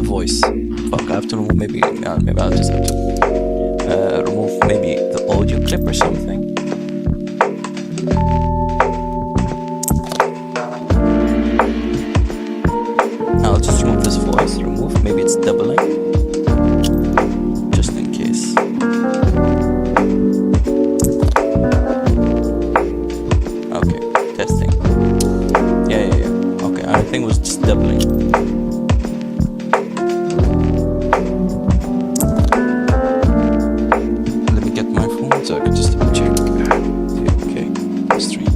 voice. Fuck, I have to remove maybe I'll just have to remove maybe the audio clip or something. I'll just remove this voice. Remove, maybe it's doubling. Just in case. Okay, testing. Yeah. Okay, I think it was just doubling. Let me get my phone so I can just check. Okay, stream.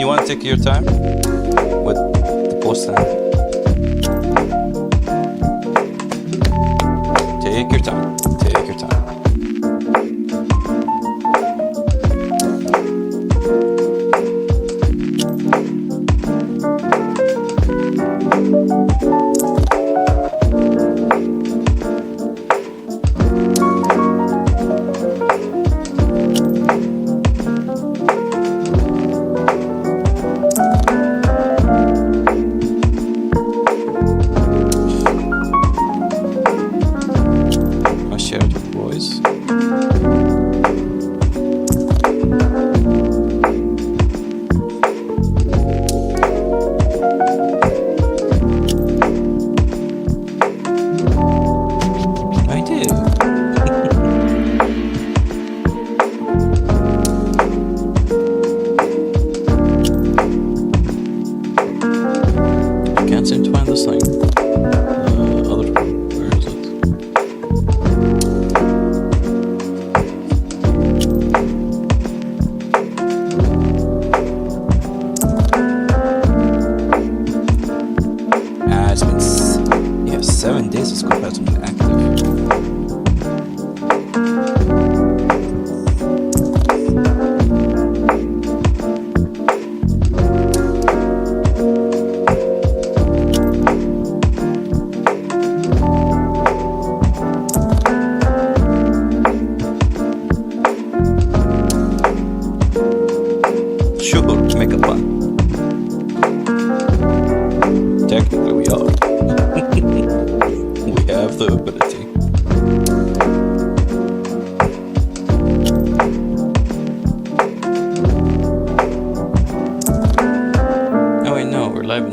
You want to take your time with the post and take your time. Take your time.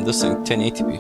This thing 1080p.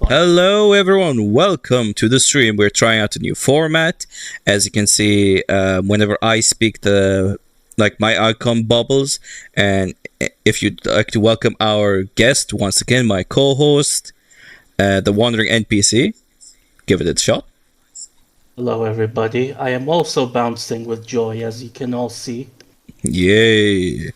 Hello, everyone. Welcome to the stream. We're trying out a new format. As you can see, whenever I speak, my icon bubbles. And if you'd like to welcome our guest once again, my co-host, the Wandering NPC, give it a shot. Hello, everybody. I am also bouncing with joy, as you can all see. Yay!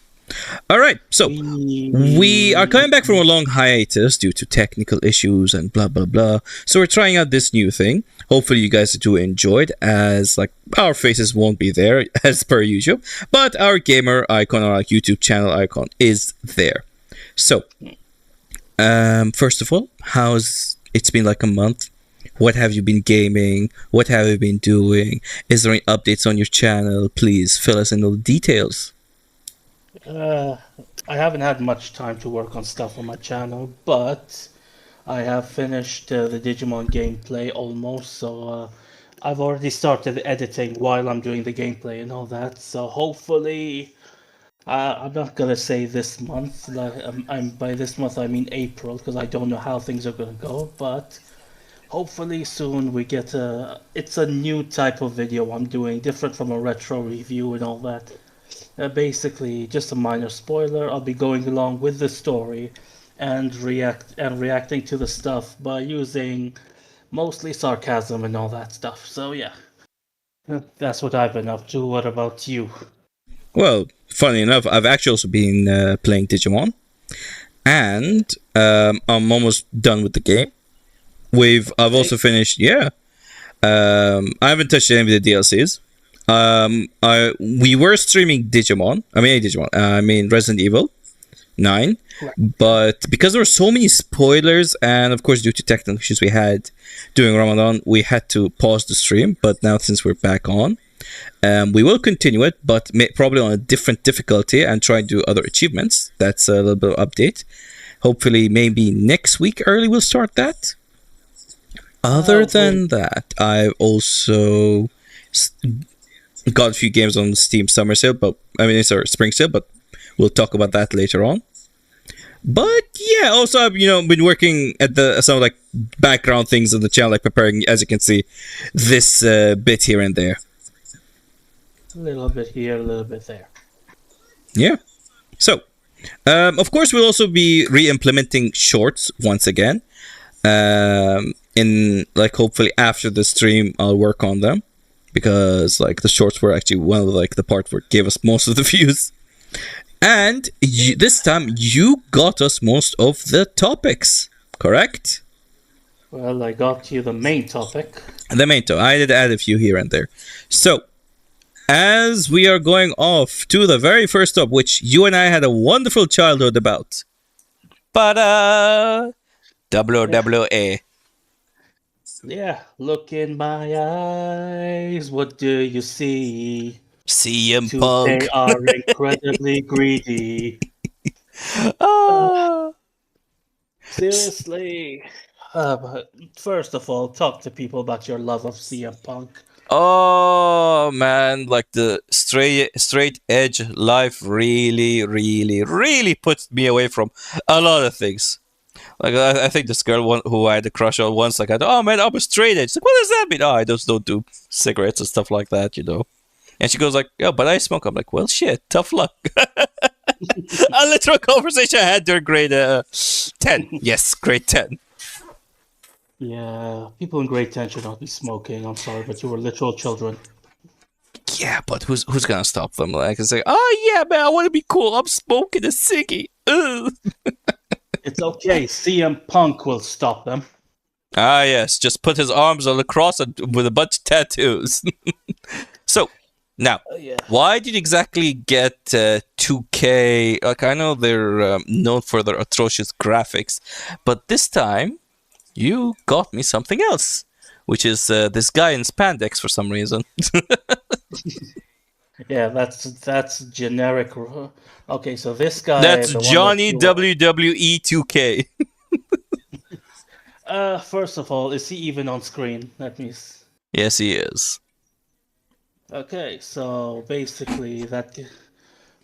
All right, so we are coming back from a long hiatus due to technical issues and blah blah blah. So we're trying out this new thing. Hopefully, you guys do enjoy it, as our faces won't be there as per usual, but our gamer icon, our YouTube channel icon, is there. So, first of all, it's been like a month? What have you been gaming? What have you been doing? Is there any updates on your channel? Please fill us in the details. I haven't had much time to work on stuff on my channel, but I have finished the Digimon gameplay almost, so I've already started editing while I'm doing the gameplay and all that, so hopefully, I'm not gonna say this month, by this month I mean April, because I don't know how things are gonna go, but hopefully soon we get it's a new type of video I'm doing, different from a retro review and all that. Basically, just a minor spoiler. I'll be going along with the story and reacting to the stuff by using mostly sarcasm and all that stuff. So yeah, that's what I've been up to. What about you? Well, funny enough, I've actually also been playing Digimon, and I'm almost done with the game. I've also finished. Yeah, I haven't touched any of the DLCs. We were streaming Digimon. I mean Resident Evil 9. Right. But because there were so many spoilers, and of course due to technical issues we had during Ramadan, we had to pause the stream. But now since we're back on, we will continue it, but probably on a different difficulty and try and do other achievements. That's a little bit of update. Hopefully, maybe next week early we'll start that. Other than that, I've also got a few games on Steam summer sale, it's our spring sale, but we'll talk about that later on. But yeah, also I've been working at some background things on the channel, preparing, as you can see, this bit here and there. A little bit here, a little bit there. Yeah. So, of course, we'll also be re-implementing shorts once again. Hopefully after the stream, I'll work on them. Because the shorts were actually one of the part where it gave us most of the views, and this time you got us most of the topics, correct? Well, I got you the main topic. The main topic. I did add a few here and there. So, as we are going off to the very first topic, which you and I had a wonderful childhood about, WWE. Yeah, look in my eyes. What do you see? CM Punk. They are incredibly greedy. Seriously. But first of all, talk to people about your love of CM Punk. Oh man, the straight edge life really, really, really puts me away from a lot of things. I think this girl who I had a crush on once, oh man, I'm a straight edge. What does that mean? Oh, I just don't do cigarettes and stuff like that, And she goes oh, but I smoke. I'm well, shit, tough luck. A literal conversation I had during grade 10. Yes, grade 10. Yeah, people in grade 10 should not be smoking. I'm sorry, but you were literal children. Yeah, but who's gonna stop them? It's oh yeah, man, I want to be cool. I'm smoking a ciggy. It's okay. CM Punk will stop them. Ah, yes. Just put his arms on the cross with a bunch of tattoos. So, now, why did you exactly get 2K? I know they're known for their atrocious graphics, but this time, you got me something else, which is this guy in spandex for some reason. Yeah, that's generic. Okay, so this guy. That's Johnny WWE2K. First of all, is he even on screen? Let me. Yes, he is. Okay, so basically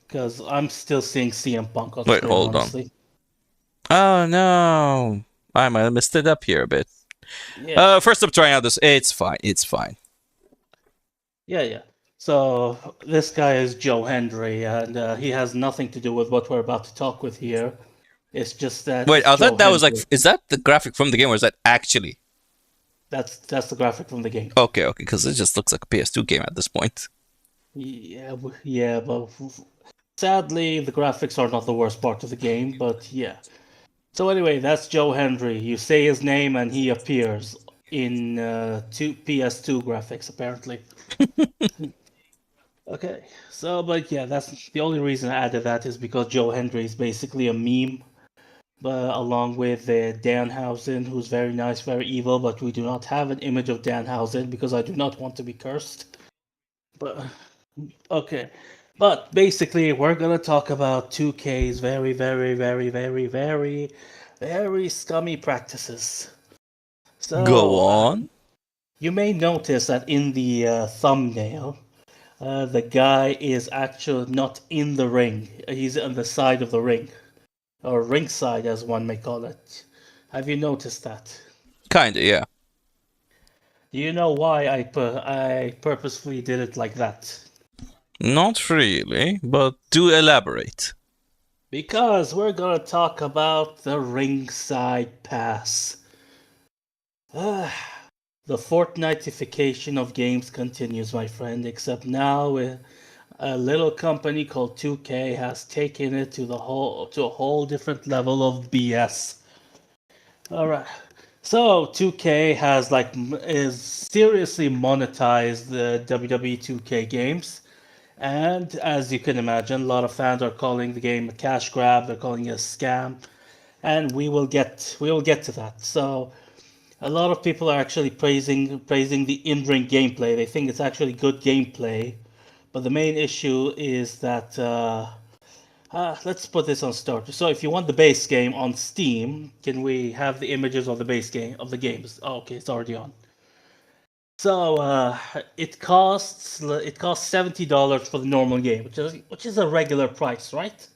because I'm still seeing CM Punk on screen. Wait, hold on. Oh no! I might have messed it up here a bit. Yeah. First I'm trying out this. It's fine. It's fine. Yeah. So this guy is Joe Hendry, and he has nothing to do with what we're about to talk with here. It's just that Wait, it's I Joe thought that was like, Hendry. is that the graphic from the game or is that actually? That's the graphic from the game. Okay, because it just looks like a PS2 game at this point. Yeah, but sadly the graphics are not the worst part of the game. But yeah. So anyway, that's Joe Hendry. You say his name and he appears in two PS2 graphics apparently. Okay, so but yeah, that's the only reason I added that is because Joe Hendry is basically a meme, but along with Danhausen, who's very nice, very evil, but we do not have an image of Danhausen because I do not want to be cursed. But okay, but basically we're gonna talk about 2K's very, very, very, very, very, very scummy practices. Go So on. you may notice that in the thumbnail. The guy is actually not in the ring. He's on the side of the ring, or ringside, as one may call it. Have you noticed that? Kinda, yeah. Do you know why I purposefully did it like that? Not really, but do elaborate. Because we're gonna talk about the ringside pass. The Fortnitification of games continues, my friend, except now a little company called 2K has taken it to a whole different level of BS. All right. So 2K is seriously monetized the WWE2K games, and as you can imagine, a lot of fans are calling the game a cash grab. They're calling it a scam, and we will get to that. So a lot of people are actually praising the in-ring gameplay. They think it's actually good gameplay, but the main issue is that let's put this on start. So if you want the base game on Steam, can we have the images of the base game of the games? Oh, okay, it's already on. So it costs $70 for the normal game, which is a regular price, right?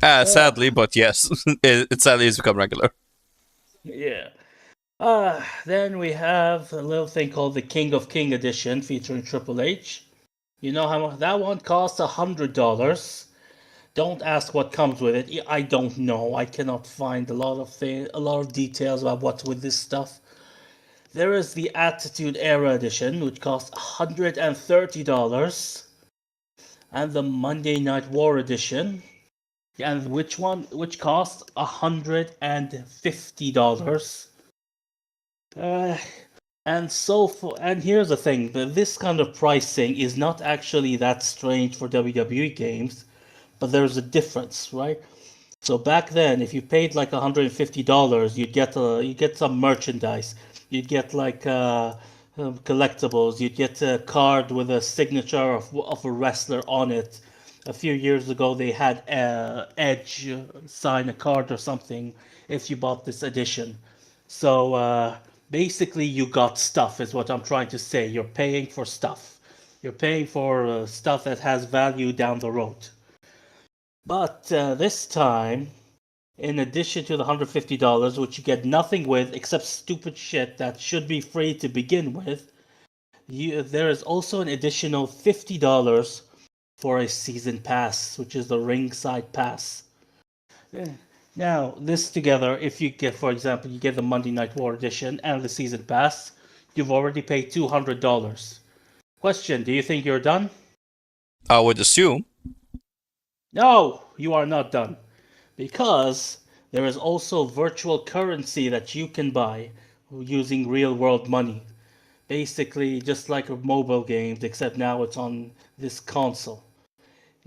Sadly, but yes. it sadly has become regular. Yeah. Then we have a little thing called the King of King edition featuring Triple H. You know how much that one costs $100. Don't ask what comes with it. I don't know. I cannot find a lot of details about what's with this stuff. There is the Attitude Era edition, which costs $130, and the Monday Night War edition, and which costs $150. And here's the thing: this kind of pricing is not actually that strange for WWE games, but there's a difference, right? So back then, if you paid like $150, you'd get some merchandise, you'd get like collectibles, you'd get a card with a signature of a wrestler on it. A few years ago, they had Edge sign a card or something if you bought this edition. So basically, you got stuff, is what I'm trying to say. You're paying for stuff. You're paying for stuff that has value down the road. But this time, in addition to the $150, which you get nothing with except stupid shit that should be free to begin with, there is also an additional $50 for a season pass, which is the ringside pass. Now, this together, if you get, for example, you get the Monday Night War edition and the season pass, you've already paid $200. Question, do you think you're done? I would assume. No, you are not done. Because there is also virtual currency that you can buy using real world money. Basically, just like mobile games, except now it's on this console.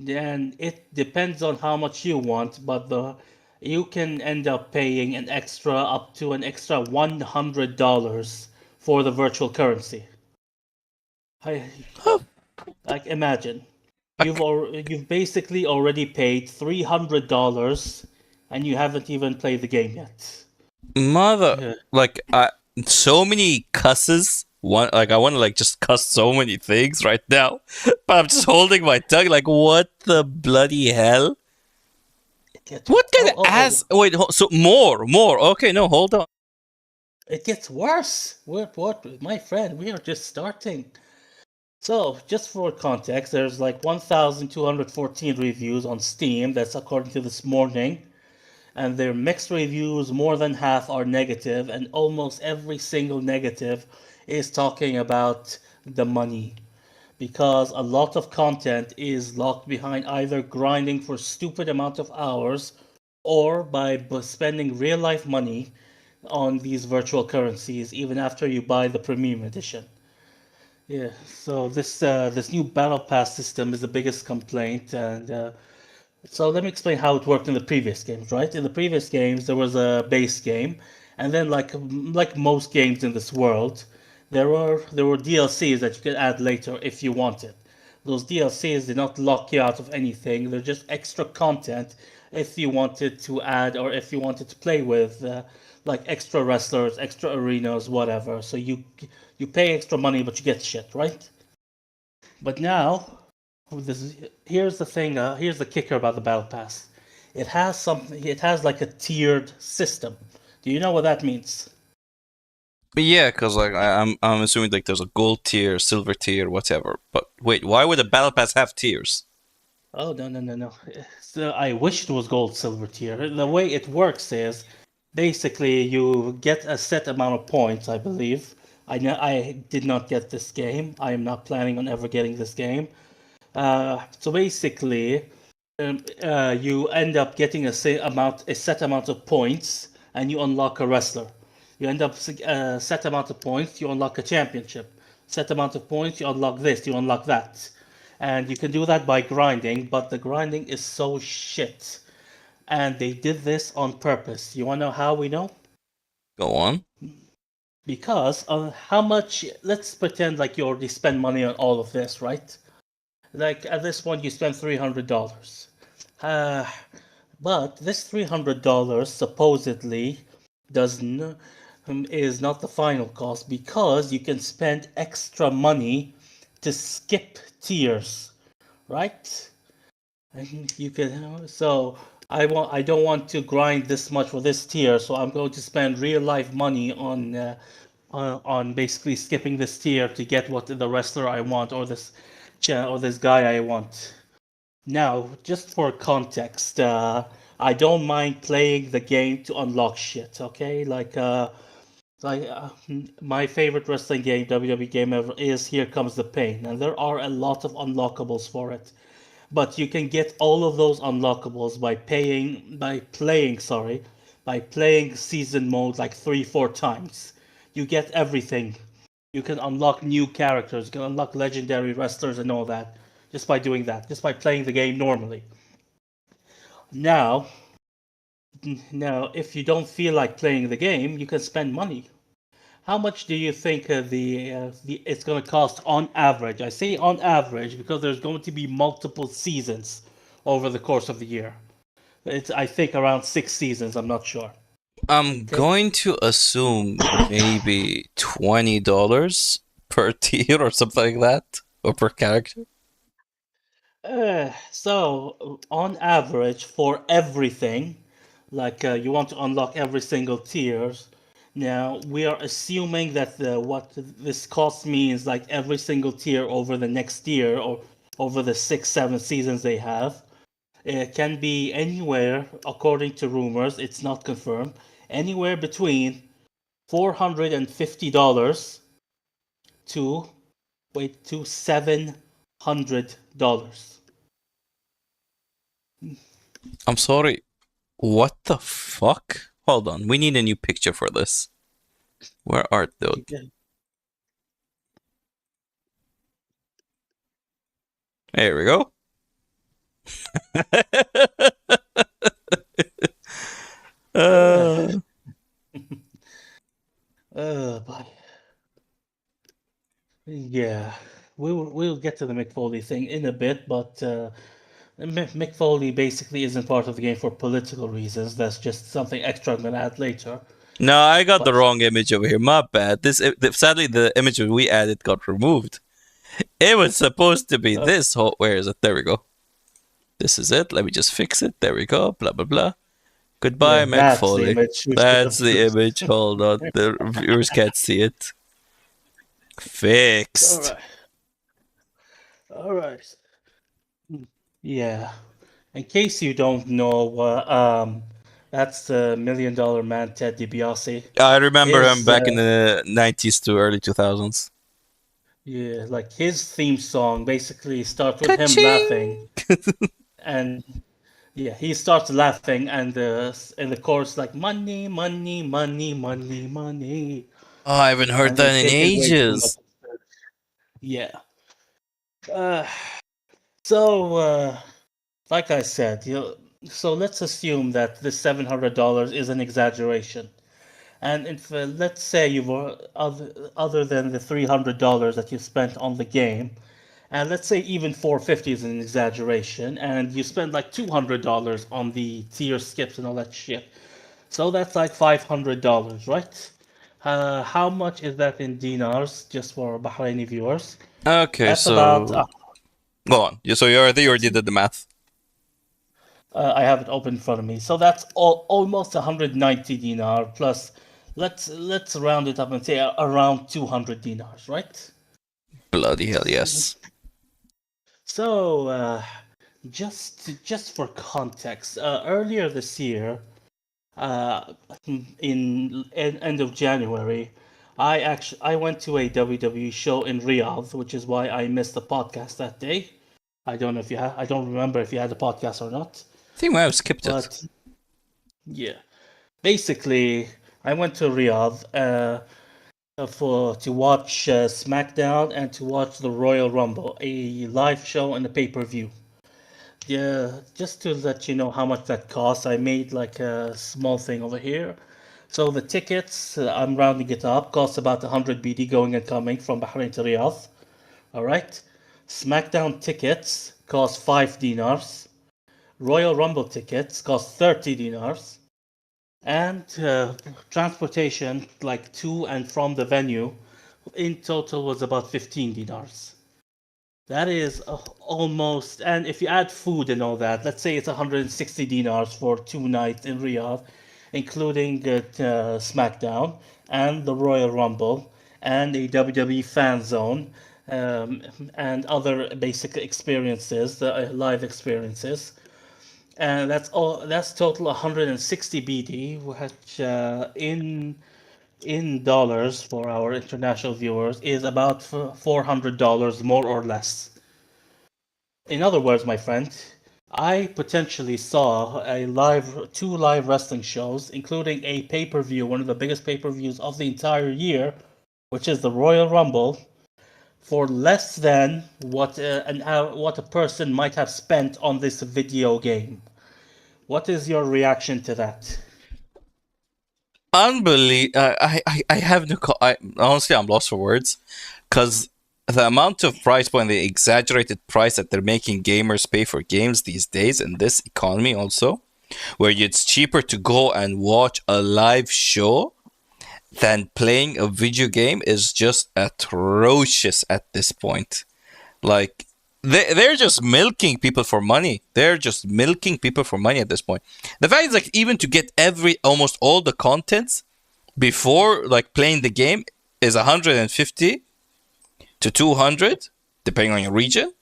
And it depends on how much you want, but you can end up paying up to an extra $100 for the virtual currency. Like imagine you've basically already paid $300 and you haven't even played the game yet. Mother, like, so many cusses. I want to just cuss so many things right now, but I'm just holding my tongue. Like, what the bloody hell? What kind of ass? Wait, so more. Okay, no, hold on. It gets worse. What, my friend? We are just starting. So, just for context, there's like 1,214 reviews on Steam. That's according to this morning. And their mixed reviews, more than half are negative, and almost every single negative is talking about the money. Because a lot of content is locked behind either grinding for stupid amount of hours or by spending real life money on these virtual currencies even after you buy the premium edition. Yeah, so this new battle pass system is the biggest complaint, and so let me explain how it worked in the previous games, right? In the previous games, there was a base game, and then like most games in this world, there were DLCs that you could add later if you wanted. Those DLCs did not lock you out of anything. They're just extra content if you wanted to add or if you wanted to play with like extra wrestlers, extra arenas, whatever. So you pay extra money, but you get shit, right? But now this, here's the thing. Here's the kicker about the battle pass. It has something. It has like a tiered system. Do you know what that means? But yeah, because like I'm assuming like there's a gold tier, silver tier, whatever. But wait, why would a battle pass have tiers? Oh no. So I wish it was gold, silver tier. The way it works is basically you get a set amount of points. I believe. I did not get this game. I am not planning on ever getting this game. So basically, you end up getting a set amount of points, and you unlock a wrestler. You end up set amount of points, you unlock a championship. Set amount of points, you unlock this, you unlock that, and you can do that by grinding. But the grinding is so shit, and they did this on purpose. You wanna know how we know? Go on. Because how much? Let's pretend like you already spend money on all of this, right? Like at this point, you spend $300. Uh, but this $300 supposedly does not is not the final cost because you can spend extra money to skip tiers, right? And you can so I don't want to grind this much for this tier, so I'm going to spend real life money on basically skipping this tier to get what the wrestler I want or this guy I want. Now, just for context, I don't mind playing the game to unlock shit. Okay, like my favorite wrestling game, WWE game ever, is Here Comes the Pain, and there are a lot of unlockables for it. But you can get all of those unlockables by playing season mode like 3-4 times. You get everything. You can unlock new characters, you can unlock legendary wrestlers and all that just by doing that, just by playing the game normally. Now, now, if you don't feel like playing the game, you can spend money. How much do you think the it's going to cost on average? I say on average because there's going to be multiple seasons over the course of the year. It's I think around 6 seasons. I'm not sure. I'm Okay. going to assume maybe $20 per tier or something like that, or per character. So on average for everything, like you want to unlock every single tiers. Now we are assuming that what this cost means like every single tier over the next year or over the 6-7 seasons they have. It can be anywhere, according to rumors, it's not confirmed, anywhere between $450 to $700. I'm sorry. What the fuck? Hold on. We need a new picture for this. Where art though? There we go. But yeah, we'll get to the Mick Foley thing in a bit, but Mick Foley basically isn't part of the game for political reasons. That's just something extra I'm gonna add later. No, I got But the wrong image over here. My bad. Sadly the image we added got removed. It was supposed to be this. Where is it? There we go. This is it. Let me just fix it. There we go. Blah, blah, blah. Yeah, Goodbye, Meg that's the Foley. image we should That's have the used. image. Hold on. The viewers can't see it. All Fixed. right. All right. Yeah. In case you don't know, that's the Million Dollar Man, Ted DiBiase. I remember him His, back in the 90s to early 2000s. yeah, like his theme song basically starts with him laughing, Ka-ching! and yeah, he starts laughing, and the chorus like money, money, money, money, money, Oh, I haven't heard and they that in take it way too much. ages. Yeah. Uh, so, like I said, so let's assume that the $700 is an exaggeration. And if let's say you were other than the $300 that you spent on the game, and let's say even 450 is an exaggeration, and you spend like $200 on the tier skips and all that shit. So that's like $500, right? How much is that in dinars, just for Bahraini viewers? Okay, That's about so go on. So you already did the math. I have it open in front of me. So that's almost 190 dinar plus. Let's round it up and say around 200 dinars, right? Bloody hell, yes. So just for context, earlier this year, uh, in end of January, I went to a WWE show in Riyadh, which is why I missed the podcast that day. I don't remember if you had the podcast or not. I think I have skipped it. But yeah, basically, I went to Riyadh to watch SmackDown and to watch the Royal Rumble, a live show and a pay-per-view. Yeah, just to let you know how much that costs, I made like a small thing over here. So the tickets, I'm rounding it up, cost about 100 BD going and coming from Bahrain to Riyadh. All right. SmackDown tickets cost 5 dinars. Royal Rumble tickets cost 30 dinars. And transportation, like to and from the venue, in total was about 15 dinars. That is almost, and if you add food and all that, let's say it's 160 dinars for 2 nights in Riyadh, including SmackDown and the Royal Rumble and a WWE fan zone um, and other basic experiences, the live experiences. And that's all. That's total 160 BD, which in dollars for our international viewers is about $400 more or less. In other words, my friend, I potentially saw two live wrestling shows, including a pay-per-view, one of the biggest pay-per-views of the entire year, which is the Royal Rumble, for less than what a person might have spent on this video game. What is your reaction to that? Unbelievable. I have no. Honestly, I'm lost for words. Because the amount of price point, the exaggerated price that they're making gamers pay for games these days in this economy also, where it's cheaper to go and watch a live show than playing a video game is just atrocious at this point. Like, they're just milking people for money. They're just milking people for money at this point. The fact is, like, even to get almost all the contents before, like, playing the game is 150 to 200, depending on your region.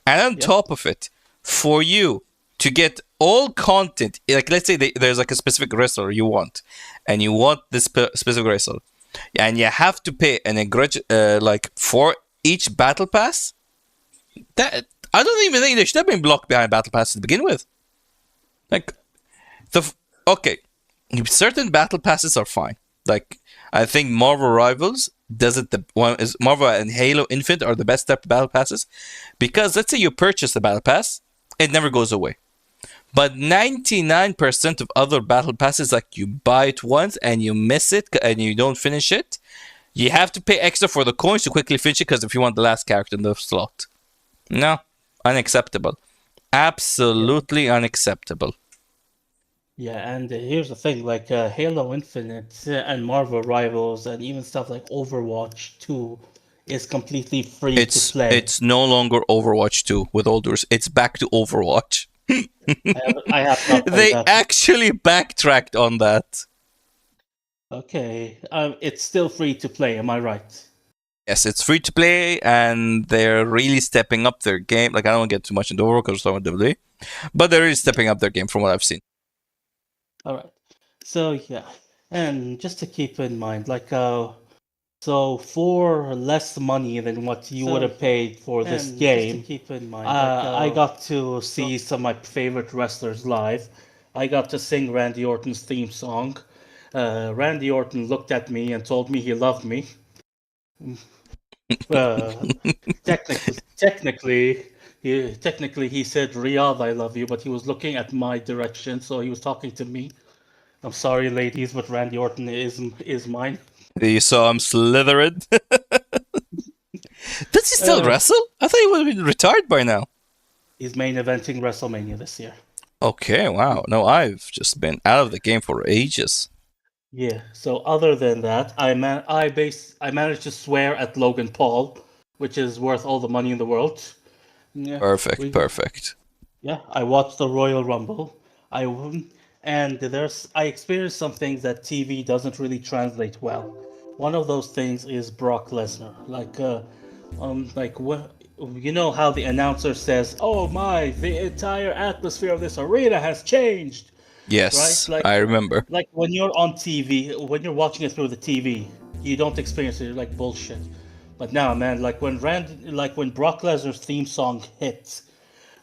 And on top of it, for you to get all content, like, let's say there's like a specific wrestler you want, and you want this specific wrestler, and you have to pay like for each battle pass. That I don't even think they should have been blocked behind battle pass to begin with. Like, okay, certain battle passes are fine. Like, I think Marvel Rivals does it. Marvel and Halo Infinite are the best type of battle passes, because let's say you purchase the battle pass, it never goes away. But 99% of other battle passes, like, you buy it once and you miss it and you don't finish it, you have to pay extra for the coins to quickly finish it, because if you want the last character in the slot. No, unacceptable. Absolutely unacceptable. Yeah, and here's the thing, like Halo Infinite and Marvel Rivals and even stuff like Overwatch 2 is completely free to play. It's no longer Overwatch 2 with all it's back to Overwatch. I have not played They that. actually backtracked on that. Okay, it's still free to play. Am I right? Yes, it's free to play, and they're really stepping up their game. Like, I don't get too much into Overwatch because I'm WWE, but they're really stepping up their game from what I've seen. All right. So yeah, and just to keep in mind, like so for less money than what you would have paid for this game, just to keep in mind, I got to see some of my favorite wrestlers live. I got to sing Randy Orton's theme song. Randy Orton looked at me and told me he loved me. Uh, technically, he said, "Riyadh, I love you," but he was looking at my direction, so he was talking to me. I'm sorry, ladies, but Randy Orton is mine. You saw him Slytherin. Does he still Uh, wrestle? I thought he would have been retired by now. he's main eventing WrestleMania this year. Okay, wow. No, I've just been out of the game for ages. Yeah. So other than that, I managed to swear at Logan Paul, which is worth all the money in the world. Yeah. Perfect, perfect. Yeah, I watched the Royal Rumble. I won- and I experienced some things that TV doesn't really translate well. One of those things is Brock Lesnar. Like what you know how the announcer says, "Oh my, the entire atmosphere of this arena has changed." Right? Yes, I remember. Like when you're on TV, when you're watching it through the TV, you don't experience it like bullshit. But now, man, like when Brock Lesnar's theme song hits,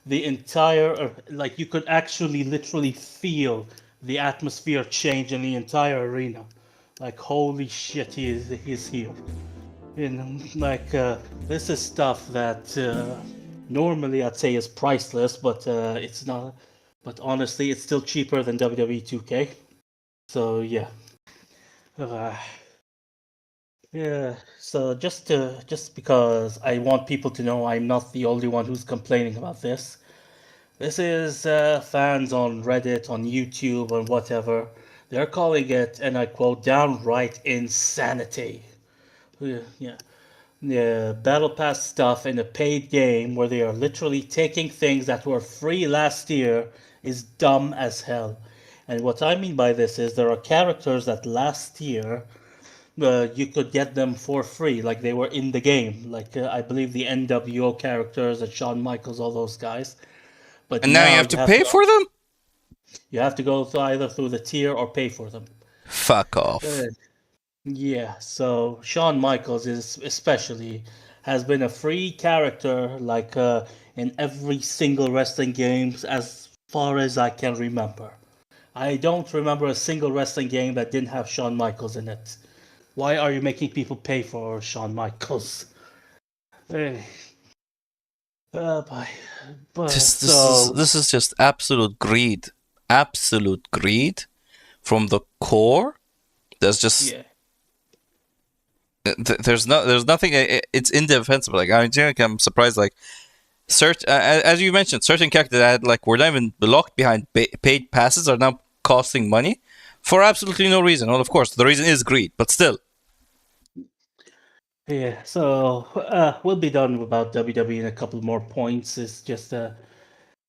the entire like you could actually literally feel the atmosphere change in the entire arena. Like holy shit, he's here. You know, this is stuff that normally I'd say is priceless, but it's not. But honestly, it's still cheaper than WWE2K. So yeah, uh, yeah. So just because I want people to know I'm not the only one who's complaining about this. This is fans on Reddit, on YouTube, and whatever. They're calling it, and I quote, downright insanity. Yeah. Yeah, Battle Pass stuff in a paid game where they are literally taking things that were free last year is dumb as hell. And what I mean by this is there are characters that last year you could get them for free, like they were in the game. Like I believe the NWO characters and Shawn Michaels, all those guys. But And now you now have to pay for them? you have to go either through the tier or pay for them. Fuck off. Uh, Yeah, so Shawn Michaels is especially has been a free character in every single wrestling games as far as I can remember. I don't remember a single wrestling game that didn't have Shawn Michaels in it. Why are you making people pay for Shawn Michaels? Eh, but, This is just absolute greed. Absolute greed from the core. There's just yeah. there's nothing. It's indefensible. Like I'm surprised. Like as you mentioned, certain characters that had, like were not even locked behind paid passes are now costing money for absolutely no reason. Well, of course, the reason is greed, but still. Yeah, so we'll be done about WWE in a couple more points. It's just uh,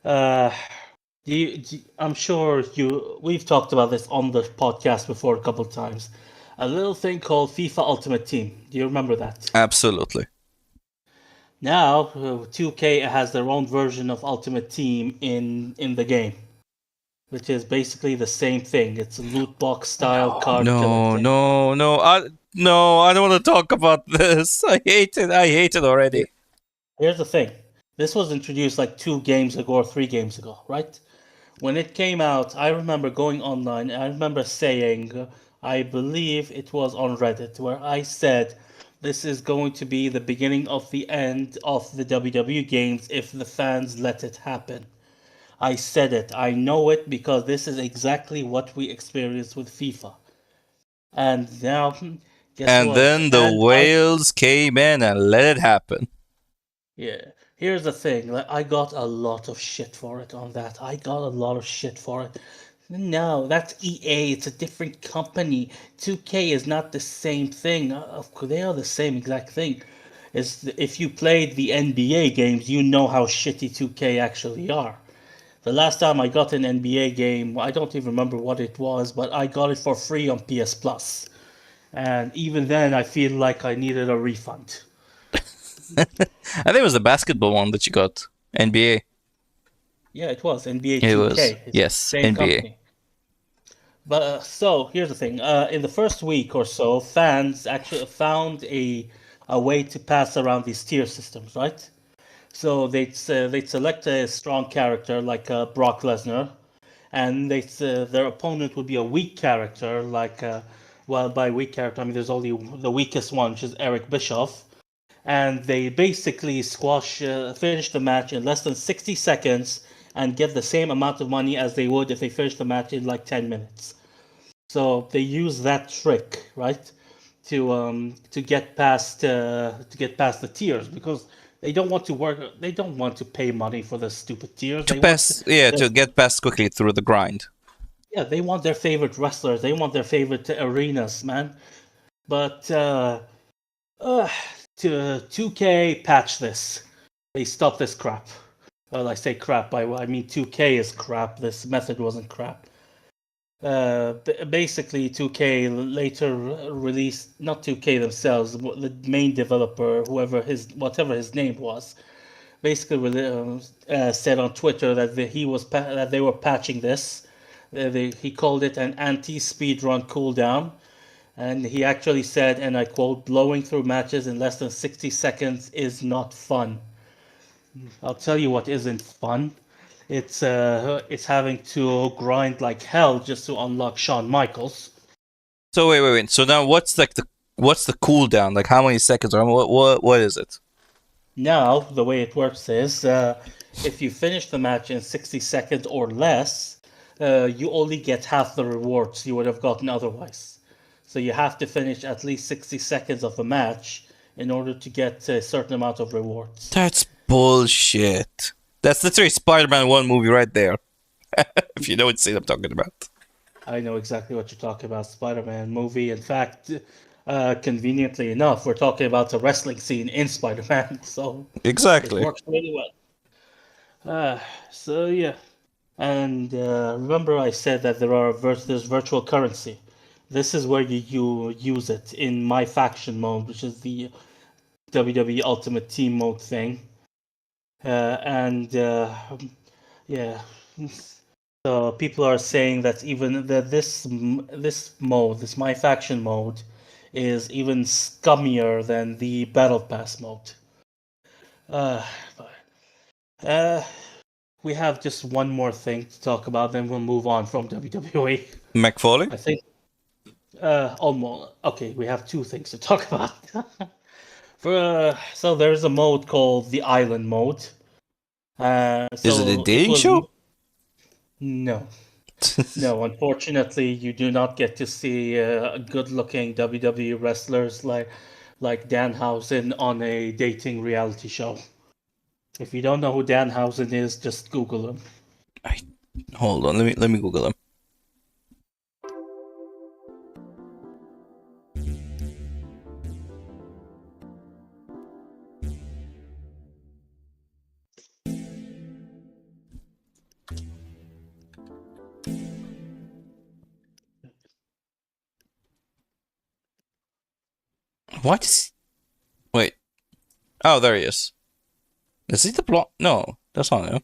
I'm sure we've talked about this on the podcast before a couple of times. A little thing called FIFA Ultimate Team. Do you remember that? Absolutely. Now, 2K has their own version of Ultimate Team in the game, which is basically the same thing. It's a loot box style card collecting. No. I don't want to talk about this. I hate it. I hate it already. Here's the thing. This was introduced like 2 games ago or 3 games ago, right? When it came out, I remember going online and I remember saying, I believe it was on Reddit, where I said, this is going to be the beginning of the end of the WWE games if the fans let it happen. I said it. I know it because this is exactly what we experienced with FIFA. And now, guess And what? then the And I whales came in and let it happen. Yeah. Here's the thing, like I got a lot of shit for it on that. I got a lot of shit for it. No, that's EA. It's a different company. 2K is not the same thing. Of course, they are the same exact thing. If you played the NBA games, you know how shitty 2K actually are. The last time I got an NBA game, I don't even remember what it was, but I got it for free on PS Plus. And even then, I feel like I needed a refund. I think it was the basketball one that you got. NBA. Yeah, it was NBA It was. 2K. It's the Yes, same NBA. company. But so here's the thing. In the first week or so, fans actually found a way to pass around these tier systems, right? So they'd select a strong character like Brock Lesnar, and their opponent would be a weak character like well, by weak character I mean there's only the weakest one, which is Eric Bischoff, and they basically finish the match in less than 60 seconds and get the same amount of money as they would if they finished the match in like 10 minutes. So they use that trick, right, to get past the tiers, because they don't want to work. They don't want to pay money for the stupid tiers. To They want pass, yeah, to get past quickly through the grind. yeah, they want their favorite wrestlers. They want their favorite arenas, man. But uh, to 2K patch this. They stop this crap. Well, I say crap. I mean 2K is crap. This method wasn't crap. Basically 2K later released, not 2K themselves, the main developer, whatever his name was, basically said on Twitter that that they were patching this. He called it an anti-speedrun cooldown, and he actually said, and I quote, "Blowing through matches in less than 60 seconds is not fun." I'll tell you what isn't fun. It's having to grind like hell just to unlock Shawn Michaels. So wait. So now what's the cooldown? Like how many seconds or what is it? Now the way it works is, if you finish the match in 60 seconds or less, you only get half the rewards you would have gotten otherwise. So you have to finish at least 60 seconds of the match in order to get a certain amount of rewards. That's bullshit. That's literally Spider-Man 1 movie right there. If you know what scene I'm talking about. I know exactly what you're talking about, Spider-Man movie. In fact, conveniently enough, we're talking about the wrestling scene in Spider-Man, so Exactly. it works really well. So yeah, and remember I said that there's virtual currency. This is where you use it in My Faction mode, which is the WWE Ultimate Team mode thing. And yeah, so people are saying that even this mode, this My Faction mode, is even scummier than the Battle Pass mode. We have just one more thing to talk about, then we'll move on from WWE. McFoley? I think almost okay. We have two things to talk about. So there's a mode called the Island mode. Is it a dating show? No. No, unfortunately, you do not get to see good-looking WWE wrestlers like Danhausen on a dating reality show. If you don't know who Danhausen is, just Google him. Hold on, let me Google him. What is... Wait. Oh, there he is. Is he the blonde? No, that's not him.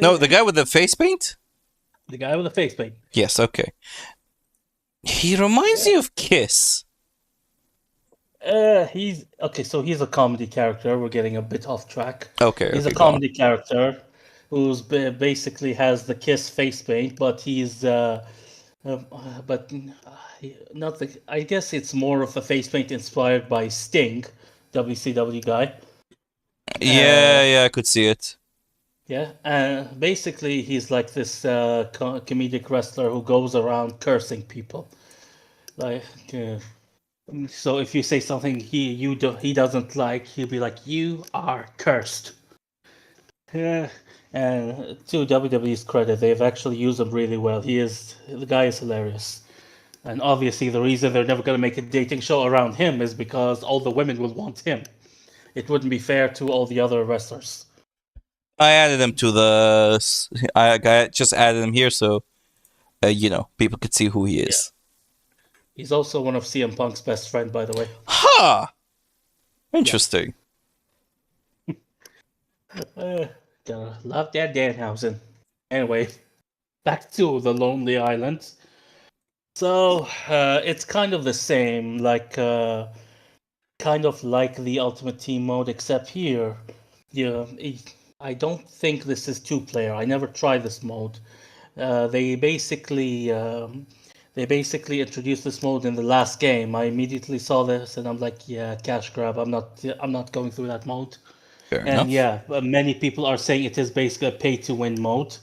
No, the guy with the face paint? The guy with the face paint. Yes, okay. He reminds me of Kiss. He's okay. So he's a comedy character. We're getting a bit off track. Okay, He's okay, a comedy character who's basically has the Kiss face paint, but he's but not the. I guess it's more of a face paint inspired by Sting, WCW guy. Yeah, I could see it. Yeah, basically he's like this comedic wrestler who goes around cursing people. Like, so if you say something he doesn't like, he'll be like, "You are cursed." Yeah, and to WWE's credit, they've actually used him really well. The guy is hilarious, and obviously the reason they're never going to make a dating show around him is because all the women will want him. It wouldn't be fair to all the other wrestlers. I added him to the. I just added him here so people could see who he is. He's also one of CM Punk's best friend, by the way. Interesting. Gotta love that Danhausen. Anyway, back to the Lonely Island. So it's kind of the same, kind of like the Ultimate Team mode, except here, I don't think this is 2-player. I never tried this mode. They basically introduced this mode in the last game. I immediately saw this and I'm like, yeah, cash grab. I'm not going through that mode. Fair enough. Yeah, many people are saying it is basically a pay-to-win mode,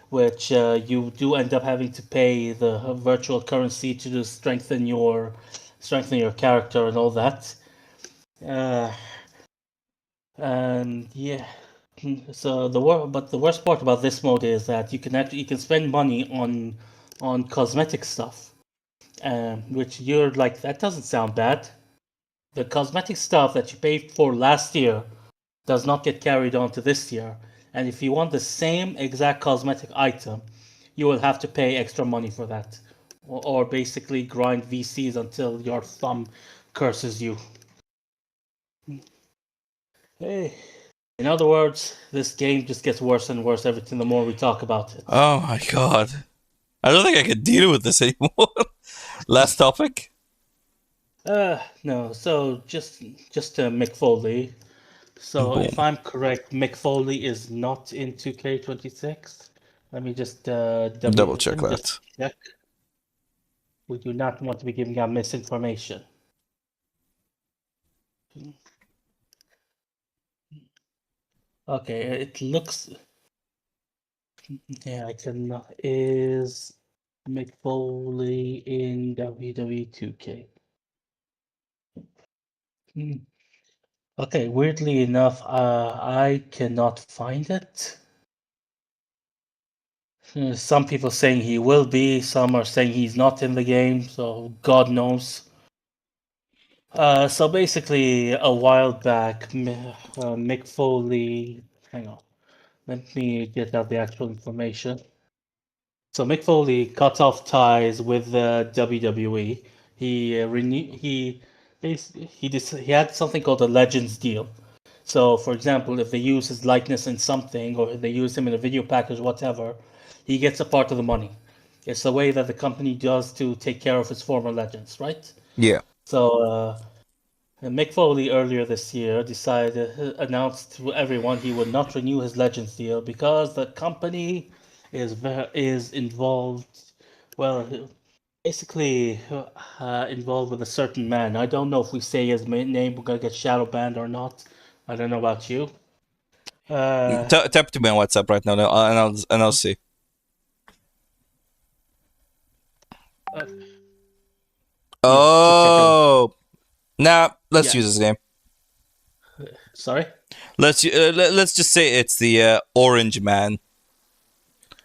which you do end up having to pay the virtual currency to just strengthen your character and all that. And yeah, so the worst part about this mode is that you can spend money on cosmetic stuff, which you're like, that doesn't sound bad. The cosmetic stuff that you paid for last year does not get carried on to this year, and if you want the same exact cosmetic item, you will have to pay extra money for that, or basically grind VCs until your thumb curses you. Hey. In other words, this game just gets worse and worse the more we talk about it. Oh my god. I don't think I can deal with this anymore. Last topic? No, so just Mick Foley. So if I'm correct, Mick Foley is not in 2K26. Let me just double check that. Check. We do not want to be giving out misinformation. Okay, it looks. Yeah, I can. Is Mick Foley in WWE2K? Okay, weirdly enough, I cannot find it. Some people saying he will be, some are saying he's not in the game, so God knows. So basically, a while back, Mick Foley. Hang on, let me get out the actual information. So Mick Foley cut off ties with the WWE. He had something called a Legends deal. So, for example, if they use his likeness in something, or they use him in a video package, whatever, he gets a part of the money. It's the way that the company does to take care of its former legends, right? Yeah. So, Mick Foley earlier this year announced to everyone he would not renew his Legends deal because the company is involved, well, basically involved with a certain man. I don't know if we say his name, we're gonna get shadow banned or not. I don't know about you. Tap to me on WhatsApp right now, and I'll see. Oh, nah. Let's use his name. Sorry. Let's just say it's the Orange Man,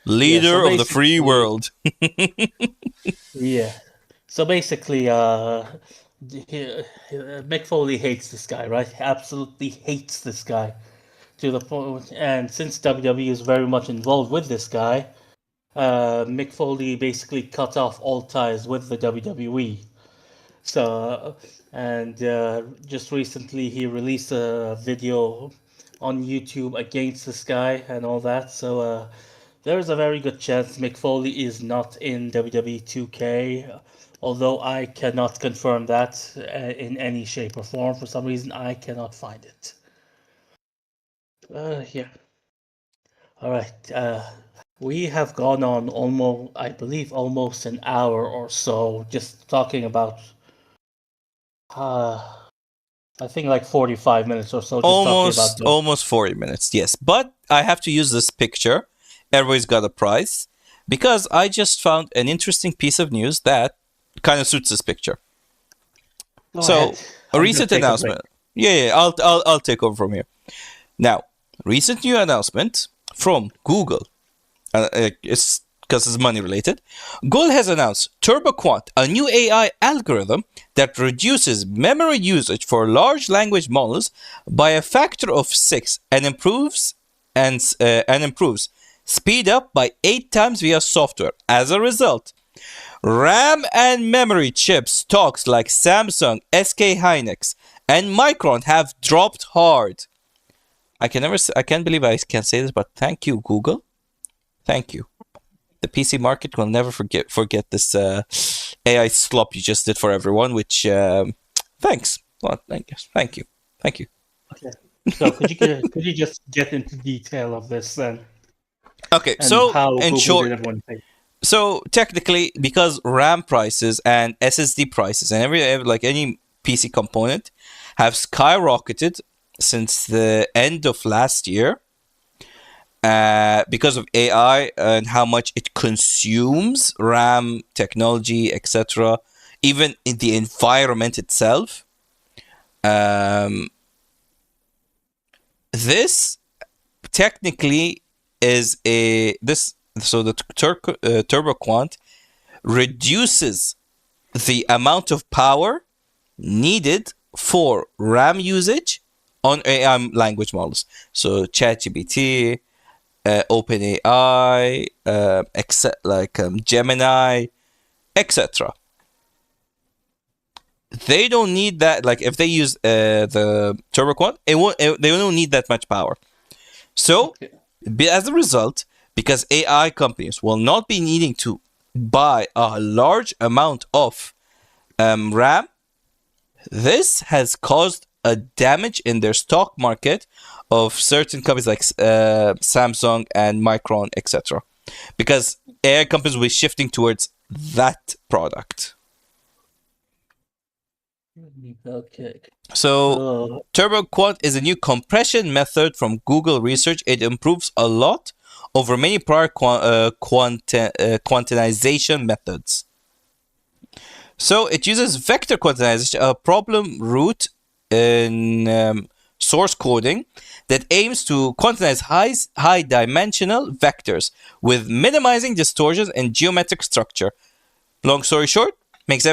leader of the free world. Yeah. So basically, Mick Foley hates this guy, right? Absolutely hates this guy to the point. And since WWE is very much involved with this guy, Mick Foley basically cut off all ties with the WWE. So, and just recently he released a video on YouTube against this guy and all that. So there's a very good chance Mick Foley is not in WWE2K, although I cannot confirm that in any shape or form. For some reason, I cannot find it. Yeah. All right. We have gone on almost an hour or so just talking about I think like 45 minutes or so. Just almost 40 minutes, yes. But I have to use this picture. Everybody's got a prize because I just found an interesting piece of news that kind of suits this picture. Go ahead. A recent announcement. Yeah, I'll take over from here. Now, recent new announcement from Google. It's because it's money related. Google has announced TurboQuant, a new AI algorithm that reduces memory usage for large language models by a factor of 6 and improves and improves speed up by 8 times via software. As a result, RAM and memory chip stocks like Samsung, SK Hynix, and Micron have dropped hard. I can't believe I can say this, but thank you, Google. Thank you. The PC market will never forget this AI slop you just did for everyone. Which thanks. Well, thank you. Okay. So could you just get into detail of this then? Okay. And So how in Google short, did everyone think? so technically, because RAM prices and SSD prices and like any PC component have skyrocketed since the end of last year, because of AI and how much it consumes RAM technology, etc. Even in the environment itself, this technically is so the turbo quant reduces the amount of power needed for RAM usage on AI language models. So ChatGPT, OpenAI, Gemini, etc. They don't need that. Like if they use the turbo quad, they don't need that much power. So, as a result, because AI companies will not be needing to buy a large amount of RAM, this has caused a damage in their stock market of certain companies like Samsung and Micron, etc. Because AI companies will be shifting towards that product. Okay. So, Turbo Quant is a new compression method from Google Research. It improves a lot over many prior quantization methods. So, it uses vector quantization, a problem root in source coding that aims to quantize high dimensional vectors with minimizing distortions in geometric structure. Long story short, makes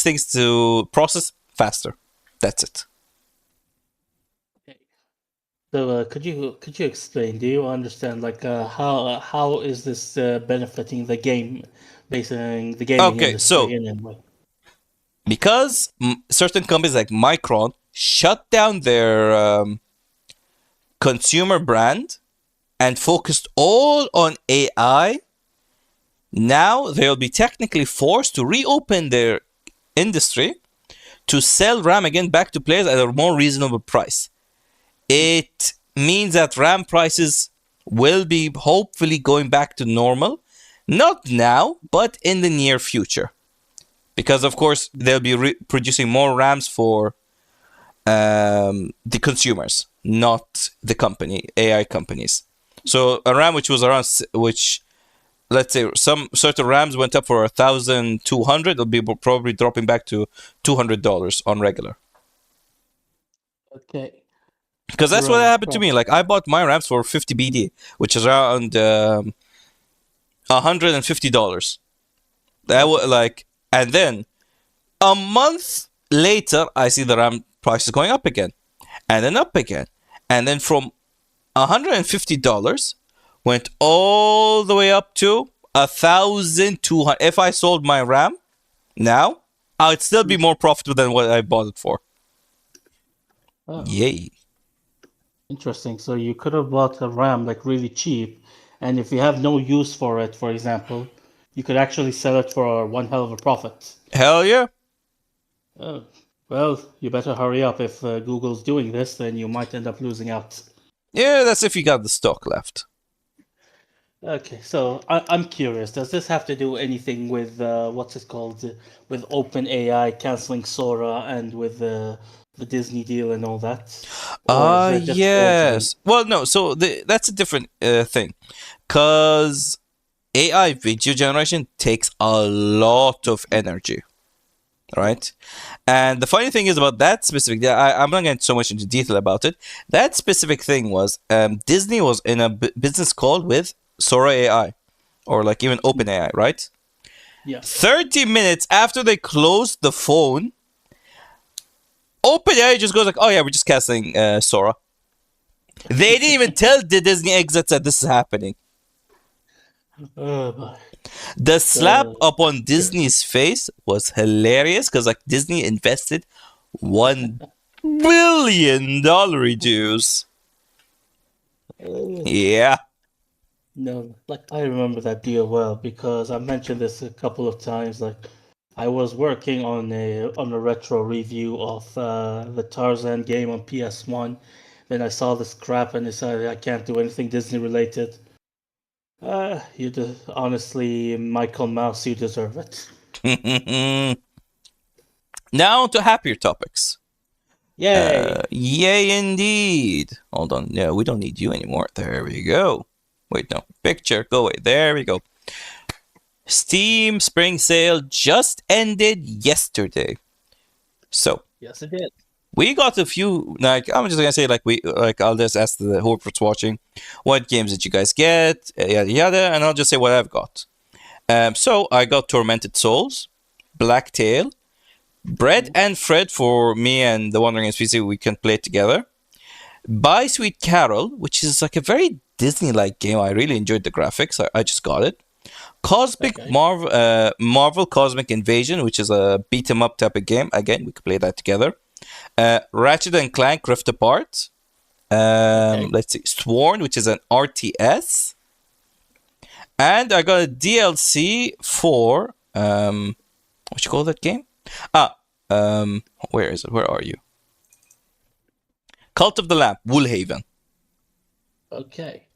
things to process faster. That's it. Okay. So could you explain? Do you understand like how is this benefiting the gaming industry So in any way? because certain companies like Micron shut down their consumer brand and focused all on AI, now they'll be technically forced to reopen their industry to sell RAM again back to players at a more reasonable price. It means that RAM prices will be hopefully going back to normal. Not now, but in the near future. Because, of course, they'll be producing more RAMs for the consumers, not the AI companies. So a RAM which was around, let's say some certain RAMs went up for 1,200, it'll be probably dropping back to $200 on regular. Okay. Because that's what happened to me. Like I bought my RAMs for 50 BD, which is around $150. And then a month later, I see the RAM prices going up again, and then up again, and then from $150 went all the way up to 1,200. If I sold my RAM now, I'd still be more profitable than what I bought it for. Oh. Yay. Interesting. So you could have bought a RAM like really cheap, and if you have no use for it, for example, you could actually sell it for one hell of a profit. Hell yeah. Oh, well, you better hurry up. If Google's doing this, then you might end up losing out. Yeah, that's if you got the stock left. Okay, so I'm curious. Does this have to do anything with what's it called, with OpenAI canceling Sora and with the Disney deal and all that? Yes. Well, no. So that's a different thing, because AI video generation takes a lot of energy, right? And the funny thing is about that specific, I'm not getting so much into detail about it. That specific thing was Disney was in a business call with Sora AI, or like even OpenAI, right? Yeah. 30 minutes after they closed the phone, OpenAI just goes like, "Oh yeah, we're just canceling Sora." They didn't even tell the Disney execs that this is happening. Boy. The slap So, upon Disney's face was hilarious because like Disney invested $1 billion dues. Yeah. no, like I remember that deal well because I mentioned this a couple of times. Like I was working on a retro review of the Tarzan game on PS1. Then I saw this crap and decided I can't do anything Disney related. Honestly, Michael Mouse, you deserve it. Now to happier topics. Yay! Yay indeed. Hold on. No, we don't need you anymore. There we go. Wait, no. Picture. Go away. There we go. Steam Spring Sale just ended yesterday. So, Yes, it did. we got a few, like, I'm just gonna say, I'll just ask the whoever's watching, what games did you guys get? Yada yada, and I'll just say what I've got. So, I got Tormented Souls, Blacktail, Bread and Fred for me and the Wandering SPC, we can play it together. Buy Sweet Carol, which is like a very Disney-like game. I really enjoyed the graphics. I just got it. Cosmic Okay. Marvel Cosmic Invasion, which is a beat 'em up type of game. Again, we could play that together. Ratchet and Clank Rift Apart. Let's see, Sworn, which is an RTS. And I got a DLC for what you call that game? Where is it? Where are you? Cult of the Lamp, Woolhaven. Okay.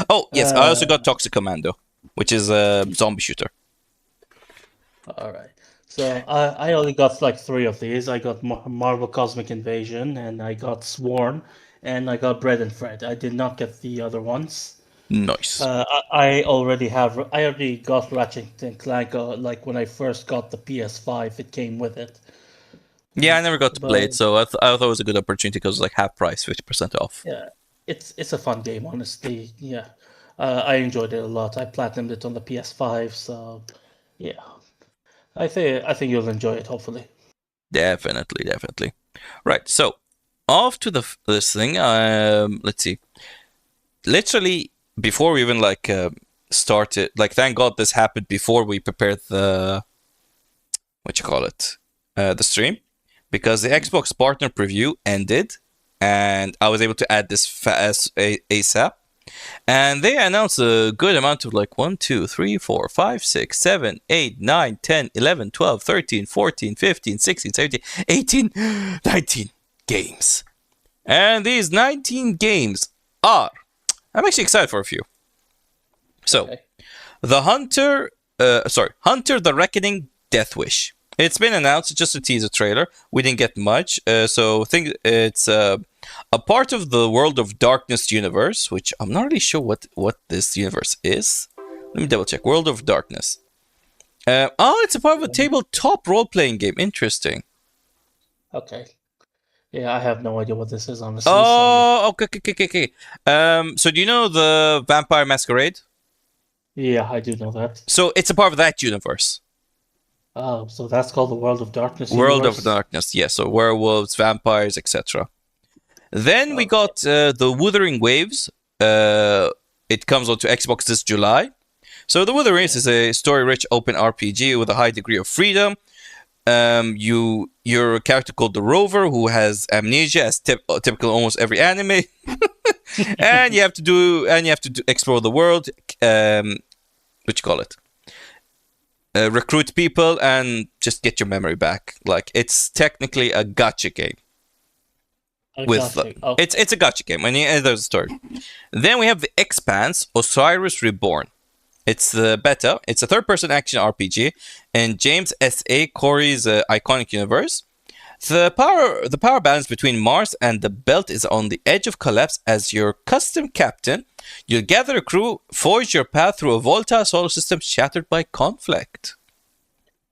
Oh, yes, I also got Toxic Commando, which is a zombie shooter. All right. So I only got like three of these. I got Marvel Cosmic Invasion, and I got Sworn, and I got Bread and Fred. I did not get the other ones. Nice. I already got Ratchet and Clank. Like when I first got the PS5, it came with it. Yeah, I never got to play it, But so I thought it was a good opportunity because it was like half price, 50% off. yeah, it's a fun game, honestly. Yeah, I enjoyed it a lot. I platinumed it on the PS5, so yeah, I think you'll enjoy it. Hopefully. Definitely, definitely. Right, so off to this thing. Let's see. Literally before we even started, like thank God this happened before we prepared the the stream, because the Xbox partner preview ended, and I was able to add this ASAP. And they announced a good amount of like 1, 2, 3, 4, 5, 6, 7, 8, 9, 10, 11, 12, 13, 14, 15, 16, 17, 18, 19 games. And these 19 games are, I'm actually excited for a few. So, Okay. the Hunter the Reckoning Death Wish. It's been announced, just a teaser trailer. We didn't get much, so I think it's a part of the World of Darkness universe, which I'm not really sure what this universe is. Let me double check. World of Darkness. It's a part of a tabletop role-playing game. Interesting. Okay. Yeah, I have no idea what this is, honestly. Oh, okay. So do you know the Vampire Masquerade? Yeah, I do know that. So it's a part of that universe. Oh, so that's called the World of Darkness World universe? of Darkness, yes. So werewolves, vampires, etc. Then we got the Wuthering Waves. It comes onto Xbox this July. So the Wuthering Waves is a story-rich open RPG with a high degree of freedom. You're a character called the Rover who has amnesia, as typical almost every anime, and you have to explore the world. Recruit people and just get your memory back. Like, it's technically a gacha game. It's a gacha game, and there's a story. Then we have the Expanse, Osiris Reborn. It's the beta. It's a third-person action RPG in James S.A. Corey's iconic universe. The power balance between Mars and the Belt is on the edge of collapse. As your custom captain, you'll gather a crew, forge your path through a volatile solar system shattered by conflict.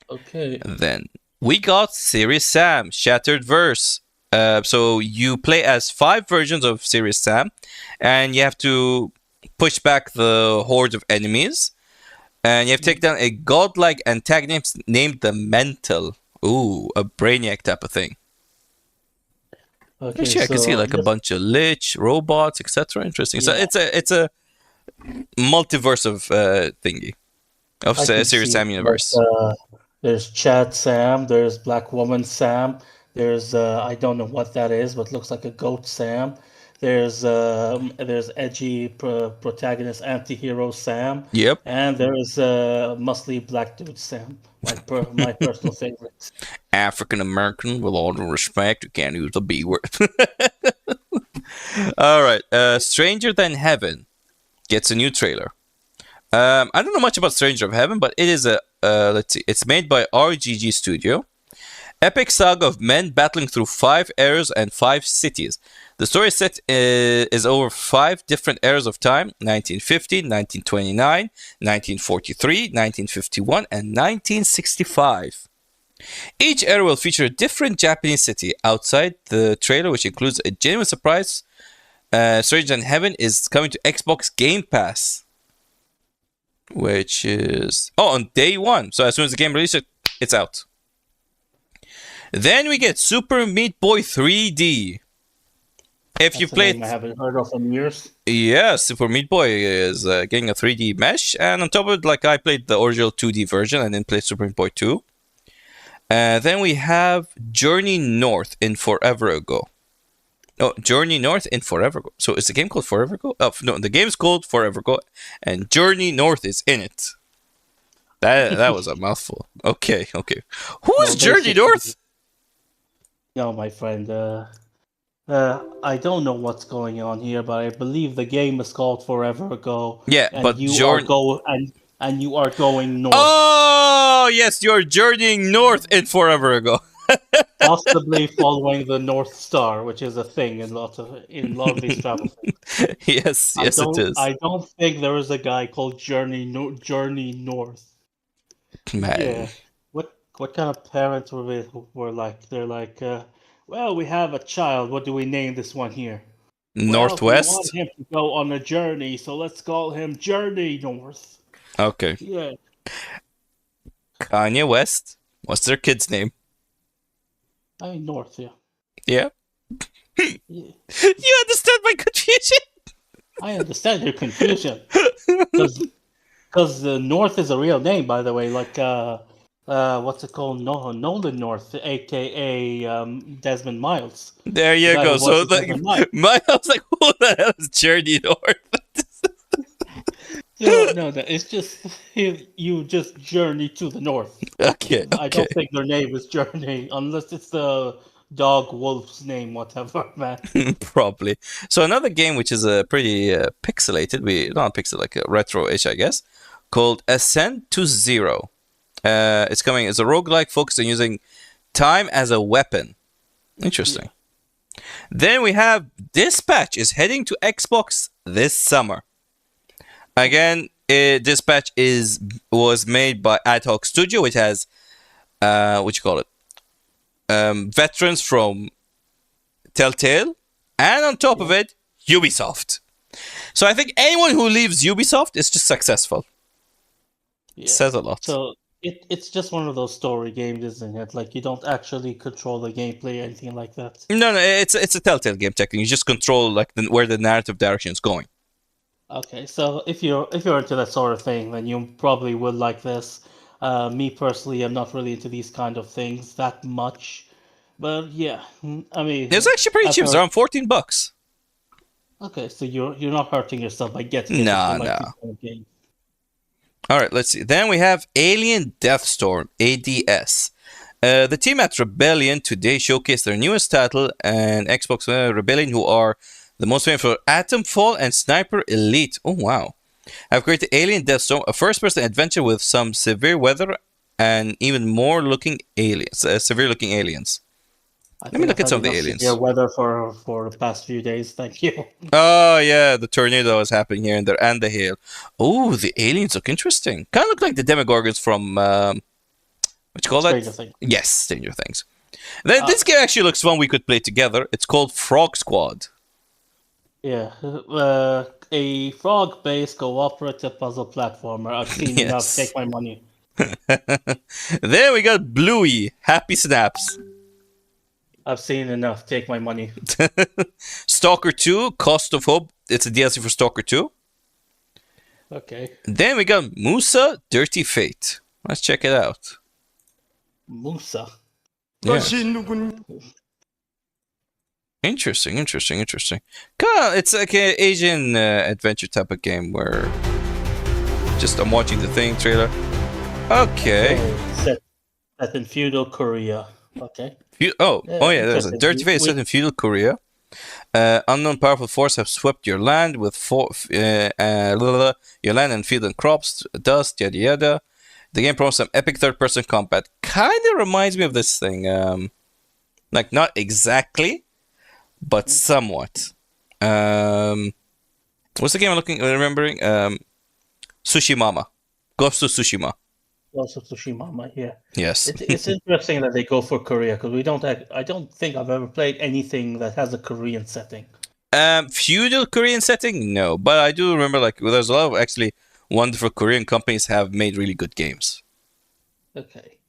Okay. Then we got Serious Sam, Shattered Verse. So you play as 5 versions of Serious Sam, and you have to push back the horde of enemies, and you have to take down a godlike antagonist named the Mental. Ooh, a brainiac type of thing. Okay, Actually, I can see so like a bunch of lich, robots, etc. Interesting. So yeah, it's a multiverse of thingy of I can Serious see Sam universe. there's Chad Sam, there's Black Woman Sam, there's I don't know what that is, but looks like a goat Sam. There's edgy protagonist anti-hero Sam, Yep. and there is muscly black dude Sam, my personal favorite. African American, with all due respect, you can't use the B word. All right. Stranger Than Heaven gets a new trailer. I don't know much about Stranger of Heaven, but it is a let's see. It's made by RGG Studio. Epic saga of men battling through 5 eras and 5 cities. The story set is over 5 different eras of time: 1950, 1929, 1943, 1951, and 1965. Each era will feature a different Japanese city. Outside the trailer, which includes a genuine surprise, Stranger Than Heaven is coming to Xbox Game Pass, which is on day 1. So as soon as the game releases, it's out. Then we get Super Meat Boy 3D. If That's you a name played, I haven't heard of in years. yeah, Super Meat Boy is getting a 3D mesh, and on top of it, like I played the original 2D version and then played Super Meat Boy 2. Then we have Journey North in Forever Ago. Oh, Journey North in Forever Ago. So is the game called Forever Ago? Oh, no, the game's called Forever Ago, and Journey North is in it. That was a mouthful. Okay. Who's Well, Journey basically, North? no, my friend. I don't know what's going on here, but I believe the game is called Forever Ago, Yeah, and but you are going north, Oh, yes, you're journeying north in Forever Ago. possibly following the North Star, which is a thing in a lot of these travel things. Yes, it is. I don't think there is a guy called Journey North. Man, Yeah. What kind of parents were like? They're like, well, we have a child. What do we name this one here? Well, we want Northwest? him to go on a journey, so let's call him Journey North. Okay. Yeah. Kanye West? What's their kid's name? I mean North, yeah. Yeah. Yeah. You understand my confusion? I understand your confusion. Because North is a real name, by the way. Like, what's it called? No, Nolan North, aka Desmond Miles. There The you guy go. who So voices Desmond Miles. I was like, who the hell is Journey North? No, it's just you just journey to the north. Okay. I don't think their name is Journey, unless it's the dog wolf's name, whatever, man. Probably. So another game which is pretty pixelated, not pixel, like retro-ish, I guess, called Ascent to Zero. It's coming as a roguelike focused on using time as a weapon. Interesting. Yeah. Then we have Dispatch is heading to Xbox this summer. Again, Dispatch was made by Ad Hoc Studio, which has veterans from Telltale, and on top of it, Ubisoft. So I think anyone who leaves Ubisoft is just successful. Yeah. Says a lot. So it's just one of those story games, isn't it? Like you don't actually control the gameplay or anything like that. No, it's a Telltale game technically. You just control like where the narrative direction is going. Okay, so if you're into that sort of thing, then you probably will like this. Me personally, I'm not really into these kind of things that much, but yeah, I mean, it's actually pretty cheap. It's around $14. Okay, so you're not hurting yourself by getting it. No. Game. All right, let's see. Then we have Alien Deathstorm (ADS). The team at Rebellion today showcased their newest title, and Xbox Rebellion, who are the most famous for Atomfall and Sniper Elite. Oh, wow. Have created Alien Deathstorm, a first-person adventure with some severe weather and even more severe-looking aliens. Let me look at some of the aliens. Yeah, weather for the past few days. Thank you. Oh, yeah, the tornado was happening here and there, and the hail. Oh, the aliens look interesting. Kind of look like the Demogorgons from, what you call that? Stranger Things. Yes, Stranger Things. This game actually looks fun. We could play together. It's called Frog Squad. Yeah, a frog-based cooperative puzzle platformer. I've seen enough. Take my money. There we got Bluey. Happy Snaps. I've seen enough. Take my money. Stalker 2, Cost of Hope. It's a DLC for Stalker 2. Okay. Then we got Musa, Dirty Fate. Let's check it out. Musa. Yeah. Interesting. It's like an Asian adventure type of game where I'm watching the thing trailer. Okay. Set in feudal Korea. Okay. Yeah, there's a Dirty Fate set in feudal Korea. Unknown powerful force have swept your land with your land and field and crops, dust, yada yada. The game promises some epic third-person combat. Kind of reminds me of this thing. Like not exactly, but somewhat. What's the game I'm remembering? Sushi Mama. Ghost of Tsushima. Ghost of Tsushima, yeah. Yes. It's interesting that they go for Korea because I don't think I've ever played anything that has a Korean setting. Feudal Korean setting, no, but I do remember like there's a lot of actually wonderful Korean companies have made really good games. Okay.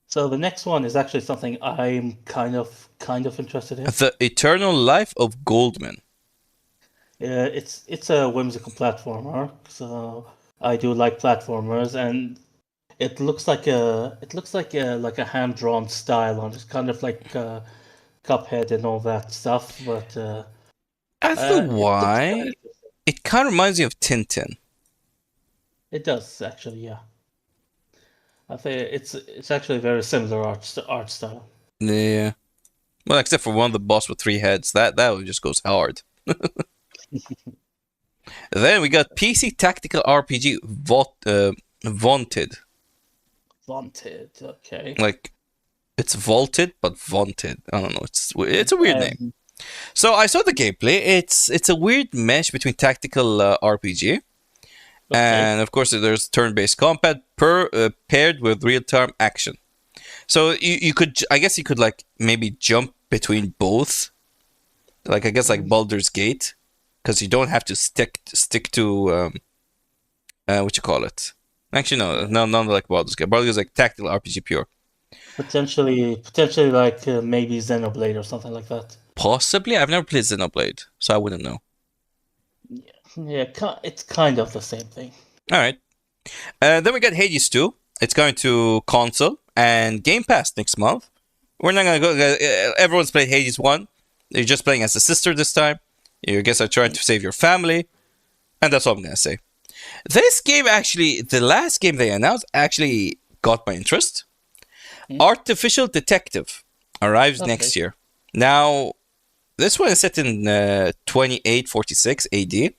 So the next one is actually something I'm kind of interested in. The Eternal Life of Goldman. It's a whimsical platformer, so I do like platformers, and it looks like a hand drawn style on it, kind of like Cuphead and all that stuff. But I don't know why. It kind of reminds me of Tintin. It does actually, yeah. I think it's actually very similar art style. Yeah. Well, except for one of the boss with 3 heads, that one just goes hard. Then we got PC tactical RPG Vaunted. Vaunted, okay. Like it's vaulted but vaunted. I don't know. It's a weird name. So I saw the gameplay. It's a weird mesh between tactical RPG. Okay. And of course, there's turn-based combat paired with real-time action. So you could like maybe jump between both, like I guess like Baldur's Gate, because you don't have to stick to what you call it. Actually, no, not like Baldur's Gate. Baldur's Gate is like tactical RPG pure. Potentially like maybe Xenoblade or something like that. Possibly, I've never played Xenoblade, so I wouldn't know. Yeah, it's kind of the same thing. All right. Then we got Hades 2. It's going to console and Game Pass next month. We're not going to go... everyone's played Hades 1. You're just playing as a sister this time. You guess are trying to save your family. And that's all I'm going to say. This game actually... The last game they announced actually got my interest. Artificial Detective arrives next year. Now, this one is set in 2846 AD.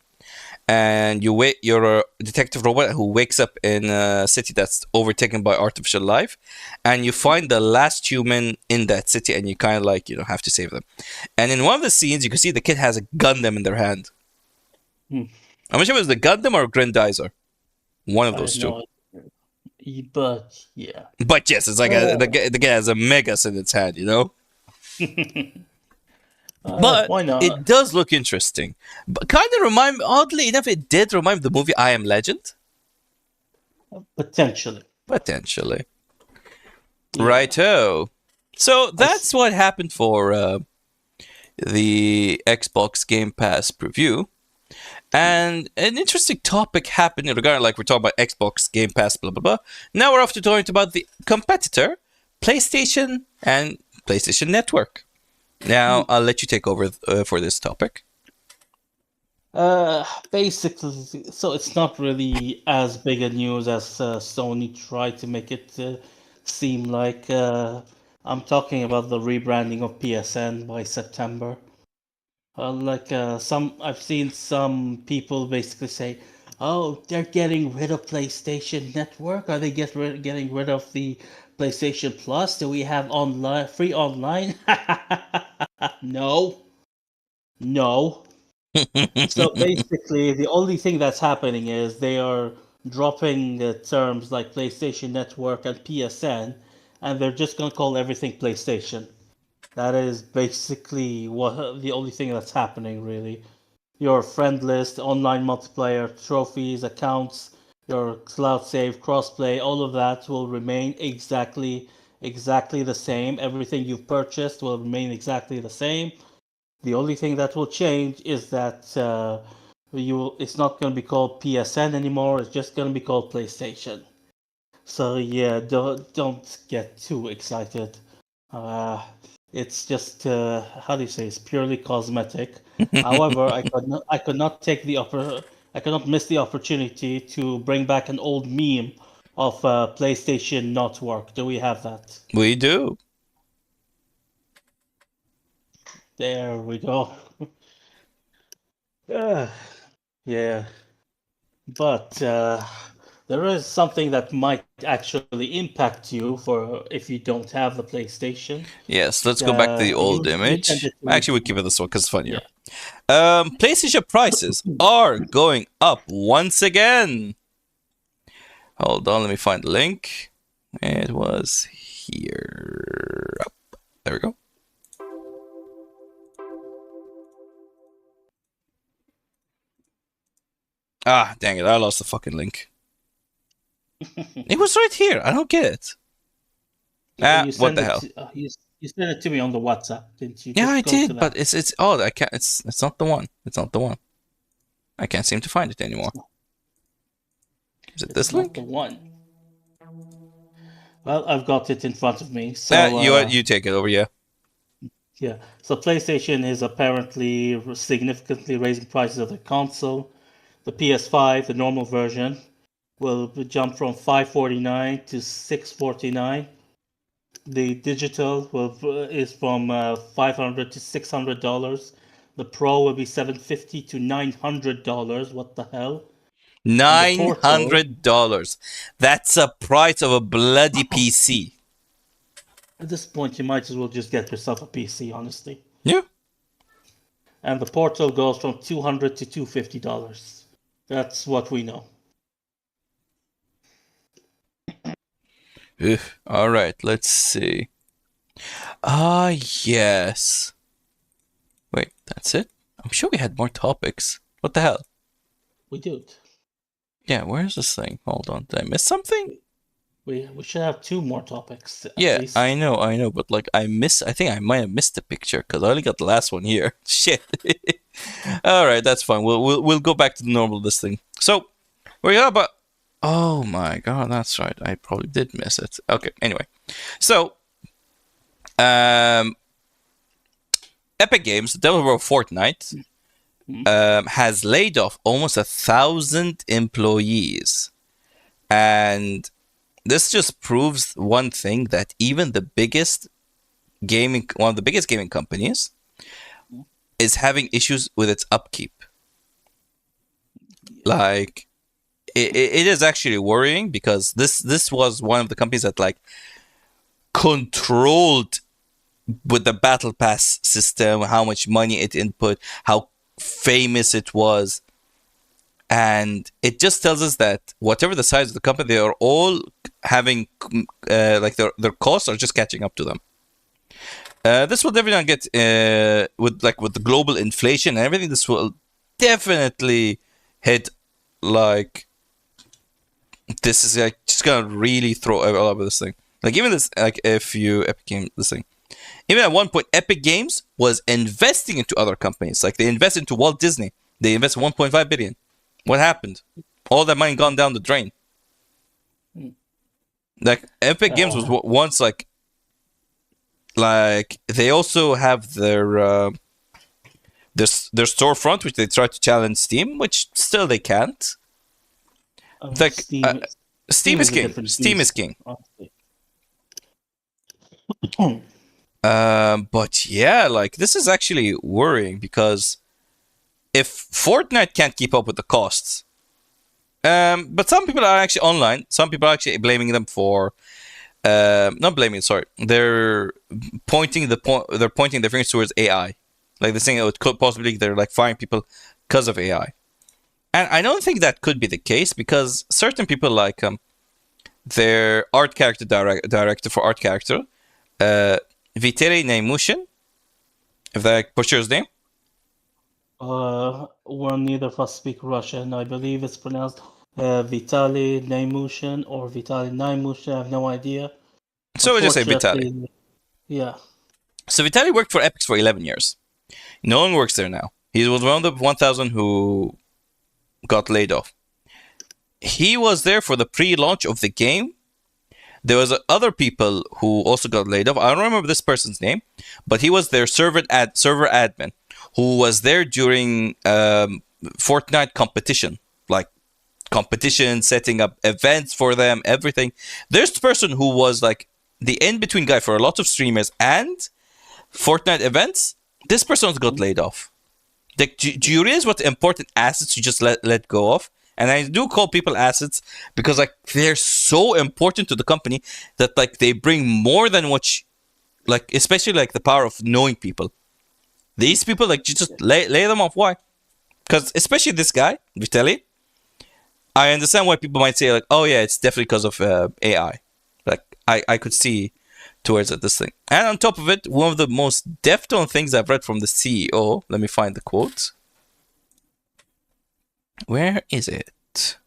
And you're a detective robot who wakes up in a city that's overtaken by artificial life, and you find the last human in that city, and you kind of like have to save them. And in one of the scenes, you can see the kid has a Gundam in their hand. I'm not sure if it was the Gundam or Grandizer. One of those two. But yeah. But yes, it's like the kid has a Megas in its hand, But why not? It does look interesting. But kind of oddly enough, it did remind me of the movie I Am Legend. Potentially. Yeah. Righto. So that's what happened for the Xbox Game Pass preview. And an interesting topic happened regarding, like we're talking about Xbox Game Pass, blah, blah, blah. Now we're off to talking about the competitor, PlayStation and PlayStation Network. Now, I'll let you take over for this topic. Basically, so it's not really as big a news as Sony tried to make it seem like. I'm talking about the rebranding of PSN by September. I've seen some people basically say, "Oh, they're getting rid of PlayStation Network. Are they getting rid of the PlayStation Plus? Do we have free online?" No. So basically, the only thing that's happening is they are dropping the terms like PlayStation Network and PSN, and they're just gonna call everything PlayStation. That is basically the only thing that's happening, really. Your friend list, online multiplayer, trophies, accounts, your cloud save, crossplay, all of that will remain exactly exactly the same. Everything you've purchased will remain exactly the same. The only thing that will change is that it's not going to be called PSN anymore. It's just going to be called PlayStation. So yeah, don't get too excited. Uh, it's just how do you say? It's purely cosmetic. However, I could not I could not miss the opportunity to bring back an old meme of PlayStation not work. Do we have that? We do. There we go. Uh, yeah, but there is something that might actually impact you for if you don't have the PlayStation. Yes, let's go back to the old You image. tended to, Actually, we keep it this one because it's funnier. yeah. PlayStation prices are going up once again. Hold on, let me find the link. It was here. Up. There we go. Ah, dang it, I lost the fucking link. It was right here. I don't get it. What the hell? You sent it to me on the WhatsApp, didn't you? Yeah, Just I go to did, that. but it's odd. I can't. It's not the one. It's not the one. I can't seem to find it anymore. Is it It's this not link? the one. Well, I've got it in front of me. So You take it over, yeah. yeah. So PlayStation is apparently significantly raising prices of the console. The PS5, the normal version, will jump from $549 to $649. The digital is from $500 to $600. The Pro will be $750 to $900. What the hell? $900. That's a price of a bloody PC. At this point, you might as well just get yourself a PC, honestly. Yeah. And the Portal goes from $200 to $250. That's what we know. All right, let's see. Yes. Wait, that's it? I'm sure we had more topics. What the hell? We do. Yeah, where's this thing? Hold on, did I miss something? We should have two more topics. At Yeah, least. I know, but like I think I might have missed the picture because I only got the last one here. Shit. All right, that's fine. We'll go back to the normal listing. So we are about. Oh my god, that's right. I probably did miss it. Okay, anyway. So Epic Games, the developer of Fortnite, has laid off almost 1,000 employees. And this just proves one thing, that even one of the biggest gaming companies is having issues with its upkeep. Like, it is actually worrying because this was one of the companies that like controlled with the battle pass system how much money it input, how famous it was, and it just tells us that whatever the size of the company, they are all having like their costs are just catching up to them. This will definitely not get with the global inflation and everything. This will definitely hit like. This is like just gonna really throw all over this thing. Like even this, like if you Epic Games this thing, even at one point, Epic Games was investing into other companies. Like they invest into Walt Disney. They invest 1.5 billion. What happened? All that money gone down the drain. Like Epic Games was once like they also have their storefront, which they try to challenge Steam, which still they can't. Like Steam is king. Steam is king. But yeah, like this is actually worrying because if Fortnite can't keep up with the costs, but some people are actually online. Some people are actually blaming them for, not blaming. Sorry, they're pointing their fingers towards AI. Like they're saying it could possibly they're like firing people because of AI. And I don't think that could be the case because certain people like their art character director for art character, Vitaly Naimushin, if that butchers his name. Well, neither of us speak Russian. I believe it's pronounced Vitaly Naimushin or Vitaly Naimushin. I have no idea. So we'll just say Vitaly. Unfortunately, yeah. So Vitaly worked for Epic for 11 years. No one works there now. He was one of the 1,000 who got laid off. He was there for the pre-launch of the game. There was other people who also got laid off. I don't remember this person's name, but he was their server admin who was there during Fortnite competition, like competition, setting up events for them, everything. This person who was like the in-between guy for a lot of streamers and Fortnite events, this person got laid off. Like, do you realize what important assets you just let go of? And I do call people assets because like they're so important to the company that like they bring more than what like, especially like the power of knowing people. These people, like, you just lay them off. Why? Because especially this guy, Vitaly, I understand why people might say like, oh yeah, it's definitely because of AI. Like I could see towards this thing. And on top of it, one of the most deft-on things I've read from the CEO, let me find the quote. Where is it?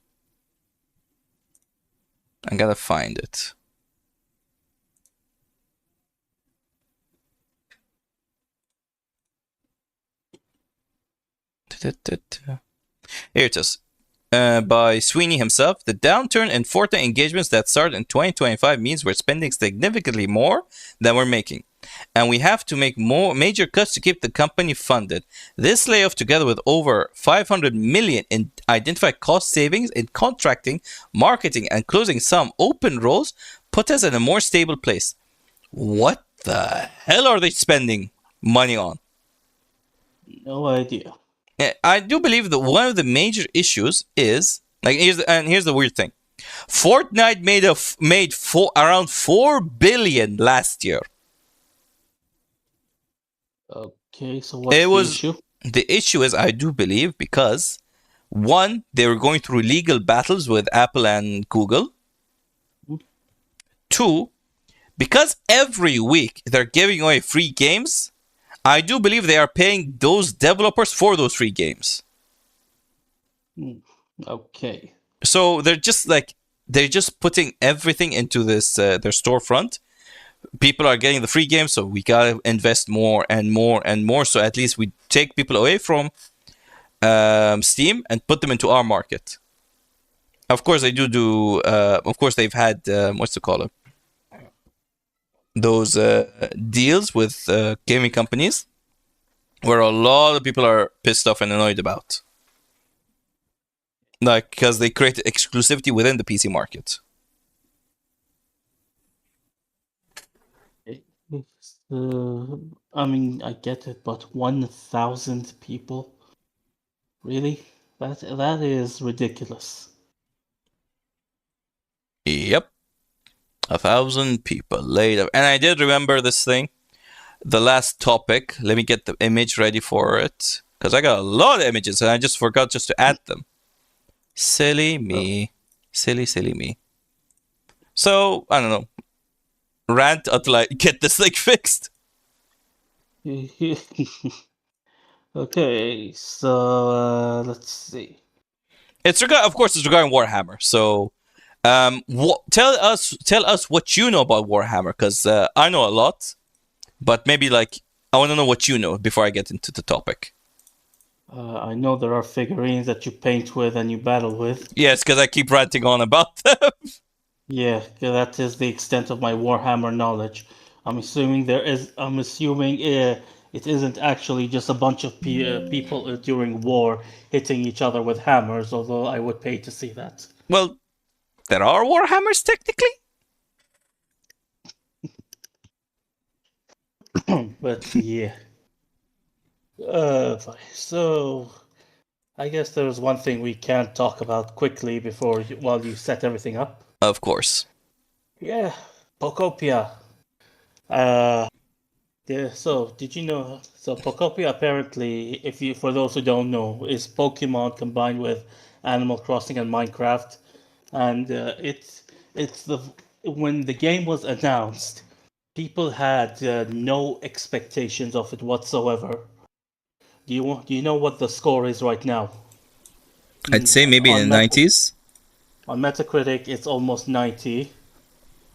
I gotta find it. Here it is. By Sweeney himself, the downturn in Fortnite engagements that started in 2025 means we're spending significantly more than we're making. And we have to make more major cuts to keep the company funded. This layoff, together with over 500 million in identified cost savings in contracting, marketing, and closing some open roles, put us in a more stable place. What the hell are they spending money on? No idea. I do believe that one of the major issues is like here's the weird thing. Fortnite made around 4 billion last year. Okay, so what's the issue? The issue is, I do believe, because one, they were going through legal battles with Apple and Google. Two, because every week they're giving away free games, I do believe they are paying those developers for those free games. Okay. So they're just putting everything into this their storefront. People are getting the free games, so we gotta invest more and more and more. So at least we take people away from Steam and put them into our market. Of course, they do. Of course, they've had what's to call it? Those deals with gaming companies where a lot of people are pissed off and annoyed about. Like, because they created exclusivity within the PC market. I mean, I get it, but 1,000 people? Really? That is ridiculous. Yep. 1,000 people laid up. And I did remember this thing. The last topic. Let me get the image ready for it. Because I got a lot of images and I just forgot just to add them. Silly me. Silly me. So, I don't know. Rant until I get this thing fixed. Okay, so let's see. Of course, it's regarding Warhammer. So, tell us what you know about Warhammer, because I know a lot, but maybe like I want to know what you know before I get into the topic. I know there are figurines that you paint with and you battle with. Yes, because I keep ranting on about them. Yeah, that is the extent of my Warhammer knowledge. I'm assuming it isn't actually just a bunch of people during war hitting each other with hammers, although I would pay to see that. Well, there are Warhammers technically. But yeah. So I guess there's one thing we can talk about quickly while you set everything up. Of course. Yeah, Pokopia. Yeah, so did you know? So Pokopia apparently, for those who don't know, is Pokemon combined with Animal Crossing and Minecraft, and when the game was announced, people had no expectations of it whatsoever. Do you know what the score is right now? I'd say maybe in the 90s. On Metacritic, it's almost 90.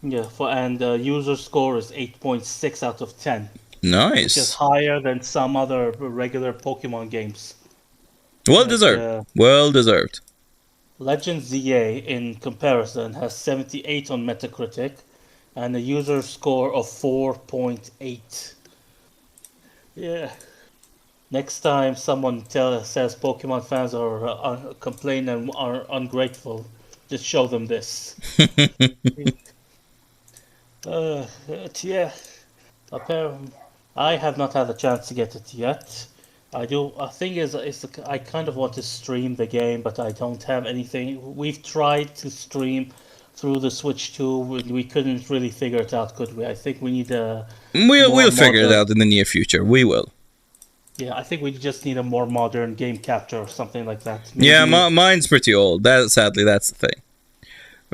Yeah, and the user score is 8.6 out of 10, which is Nice. higher than some other regular Pokemon games. Well Like deserved. Well deserved. Legends ZA, in comparison, has 78 on Metacritic and a user score of 4.8. Yeah. Next time someone says Pokemon fans are complain and are ungrateful, just show them this. Yeah. Apparently, I have not had a chance to get it yet. I do. I think I kind of want to stream the game, but I don't have anything. We've tried to stream through the Switch 2. We couldn't really figure it out, could we? I think we need a more We'll figure it modern. out in the near future. We will. Yeah, I think we just need a more modern game capture or something like that. Yeah, Maybe. mine's pretty old. Sadly, that's the thing.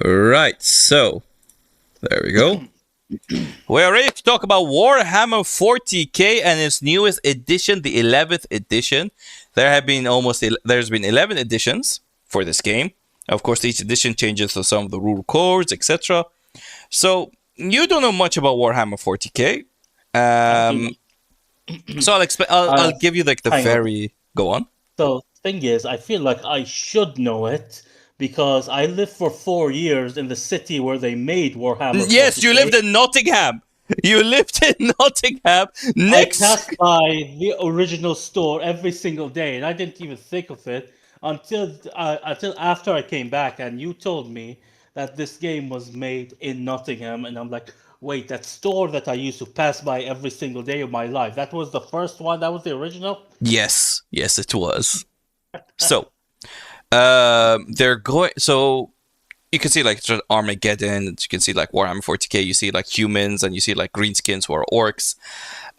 Right, so there we go. We're ready to talk about Warhammer 40k and its newest edition, the 11th edition. There's been 11 editions for this game. Of course, each edition changes to some of the rule cores, etc. So you don't know much about Warhammer 40k. So I'll give you like the Hang on. very go on. So thing is, I feel like I should know it because I lived for 4 years in the city where they made Warhammer. Yes, you 40K. lived in Nottingham. You lived in Nottingham. Next, I passed by the original store every single day, and I didn't even think of it until after I came back, and you told me that this game was made in Nottingham, and I'm like, wait, that store that I used to pass by every single day of my life, that was the first one, that was the original? yes, it was. So, they're going. So you can see like Armageddon. You can see like Warhammer 40k. You see like humans, and you see like greenskins who are orcs.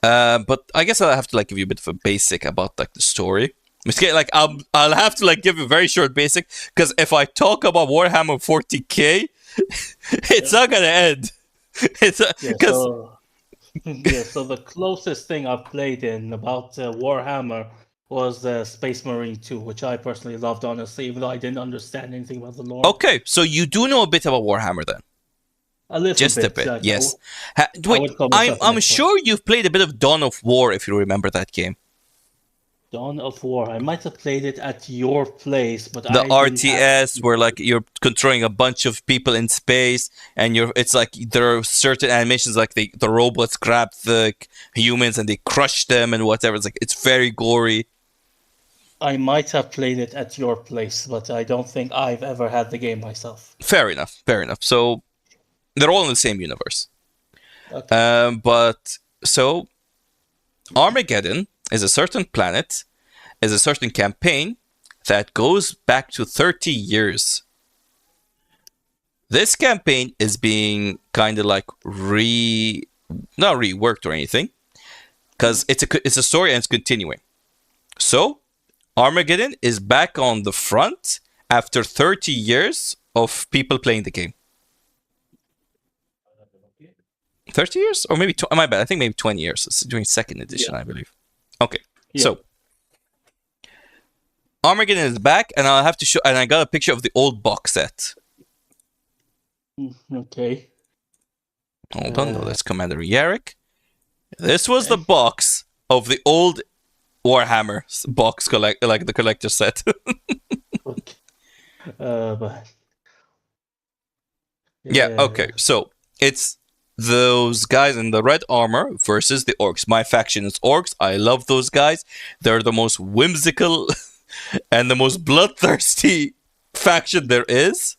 But I guess I'll have to like give you a bit of a basic about like the story. Like I'll have to like give a very short basic because if I talk about Warhammer 40k, it's not gonna end. It's because so the closest thing I've played in about Warhammer was Space Marine 2, which I personally loved, honestly, even though I didn't understand anything about the lore. Okay, so you do know a bit about Warhammer then? A little Just bit. a bit, Like, yes. would call myself I'm an sure you've played a bit of Dawn of War if you remember that game. Dawn of War. I might have played it at your place, but The I didn't RTS where like you're controlling a bunch of people in space and it's like there are certain animations like the robots grab the humans and they crush them and whatever. It's like it's very gory. I might have played it at your place, but I don't think I've ever had the game myself. Fair enough. So they're all in the same universe. Okay. But so Armageddon is a certain planet, is a certain campaign that goes back to 30 years. This campaign is being kind of like not reworked or anything, because it's a story and it's continuing. So Armageddon is back on the front after 30 years of people playing the game. 30 years? Or maybe, my bad, I think maybe 20 years. It's doing second edition, I believe. Okay, so Armageddon is back, and I'll have to show, and I got a picture of the old box set. Okay. Hold on, that's Commander Yarrick. This was the box of the old Warhammer box, like the collector set. Okay. But yeah, okay, so it's those guys in the red armor versus the orcs. My faction is orcs. I love those guys. They're the most whimsical and the most bloodthirsty faction there is.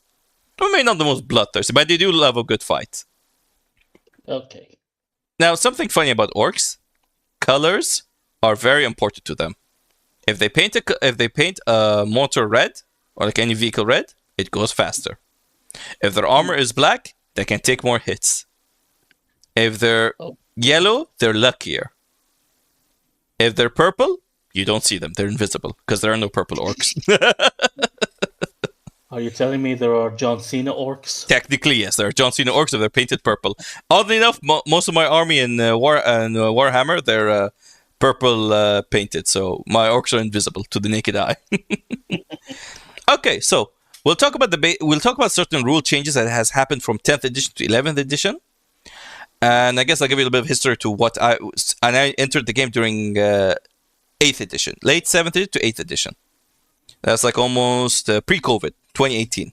I mean, not the most bloodthirsty, but they do love a good fight. Okay. Now, something funny about orcs: colors are very important to them. If they paint a motor red or like any vehicle red, it goes faster. If their armor is black, they can take more hits. If they're yellow, they're luckier. If they're purple, you don't see them. They're invisible because there are no purple orcs. Are you telling me there are John Cena orcs? Technically, yes, there are John Cena orcs if they're painted purple. Oddly enough, most of my army in Warhammer, they're purple painted, so my orcs are invisible to the naked eye. Okay, so we'll talk about we'll talk about certain rule changes that has happened from 10th edition to 11th edition. And I guess I'll give you a little bit of history to I entered the game during 8th edition, late 7th edition to 8th edition. That's like almost pre-COVID, 2018.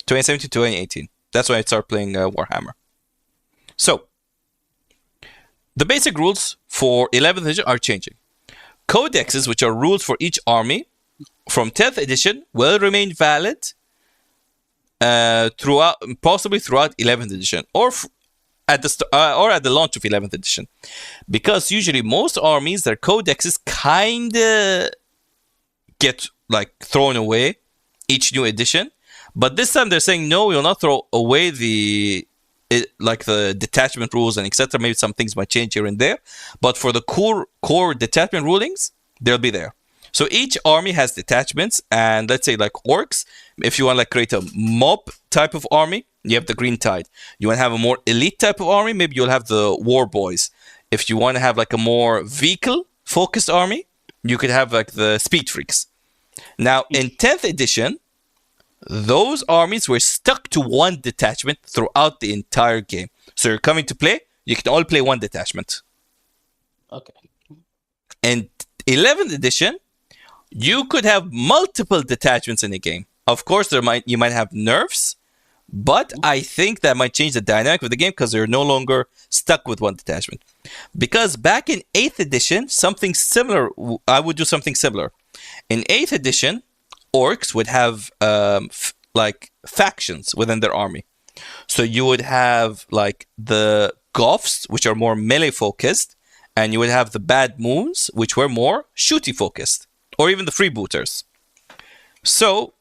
2017 to 2018. That's when I started playing Warhammer. So, the basic rules for 11th edition are changing. Codexes, which are rules for each army, from 10th edition will remain valid possibly throughout 11th edition, or at the launch of 11th edition, because usually most armies, their codexes kinda get like thrown away each new edition, but this time they're saying no, we'll not throw away the detachment rules and etc. Maybe some things might change here and there, but for the core detachment rulings, they'll be there. So each army has detachments, and let's say like orcs, if you want to like create a mob type of army, you have the Green Tide. You want to have a more elite type of army, maybe you'll have the War Boys. If you want to have like a more vehicle focused army, you could have like the Speed Freaks. Now in 10th edition, those armies were stuck to one detachment throughout the entire game. So you're coming to play, you can only play one detachment. Okay. In 11th edition, you could have multiple detachments in a game. Of course, you might have nerfs, but I think that might change the dynamic of the game because you're no longer stuck with one detachment. Because back in 8th edition, something similar, I would do something similar. In 8th edition, orcs would have like factions within their army. So you would have like the Goths, which are more melee focused, and you would have the Bad Moons, which were more shooty focused, or even the Freebooters. So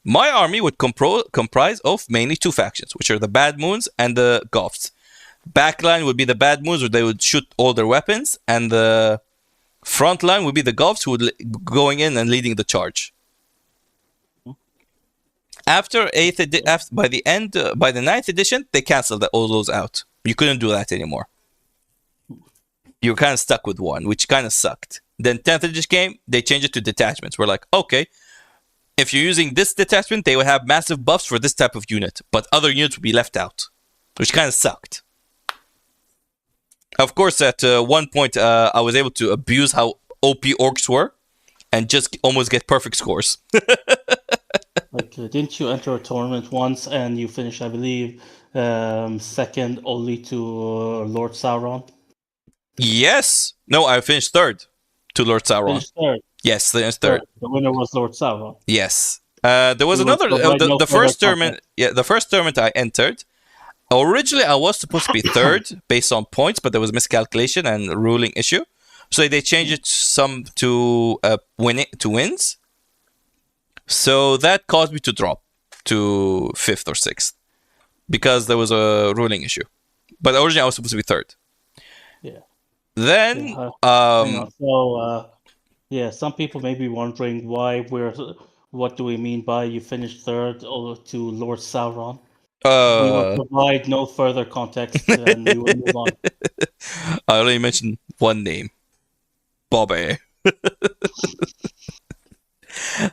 my army would comprise of mainly two factions, which are the Bad Moons and the Goths. Backline would be the Bad Moons, where they would shoot all their weapons, and the front line would be the Goths, who would going in and leading the charge. After by the 9th edition, they canceled all those out. You couldn't do that anymore. You were kind of stuck with one, which kind of sucked. Then 10th edition game, they changed it to detachments. We're like, okay, if you're using this detachment, they would have massive buffs for this type of unit, but other units would be left out, which kind of sucked. Of course, at one point, I was able to abuse how OP orcs were and just almost get perfect scores. Like, didn't you enter a tournament once and you finished, I believe, second only to Lord Sauron? Yes. No, I finished third to Lord Sauron. Finished third. Yes, finished third. The winner was Lord Sauron. Yes. There was another the first tournament. Yeah, the first tournament I entered. Originally, I was supposed to be third based on points, but there was miscalculation and ruling issue, so they changed it to wins. So that caused me to drop to 5th or 6th because there was a ruling issue. But originally, I was supposed to be third. Yeah. Then, some people may be wondering what do we mean by you finished third to Lord Sauron? We will provide no further context and we will move on. I already mentioned one name. Bobby.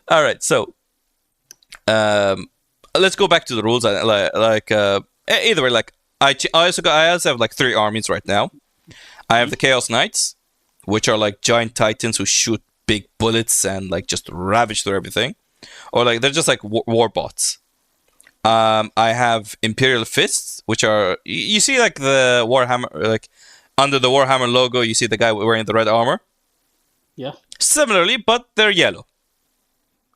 All right, so let's go back to the rules. Either way, like I also have like 3 armies right now. I have the Chaos Knights, which are like giant titans who shoot big bullets and like just ravage through everything, or like they're just like war bots. I have Imperial Fists, which are you see like the Warhammer, like under the Warhammer logo, you see the guy wearing the red armor. Yeah. Similarly, but they're yellow.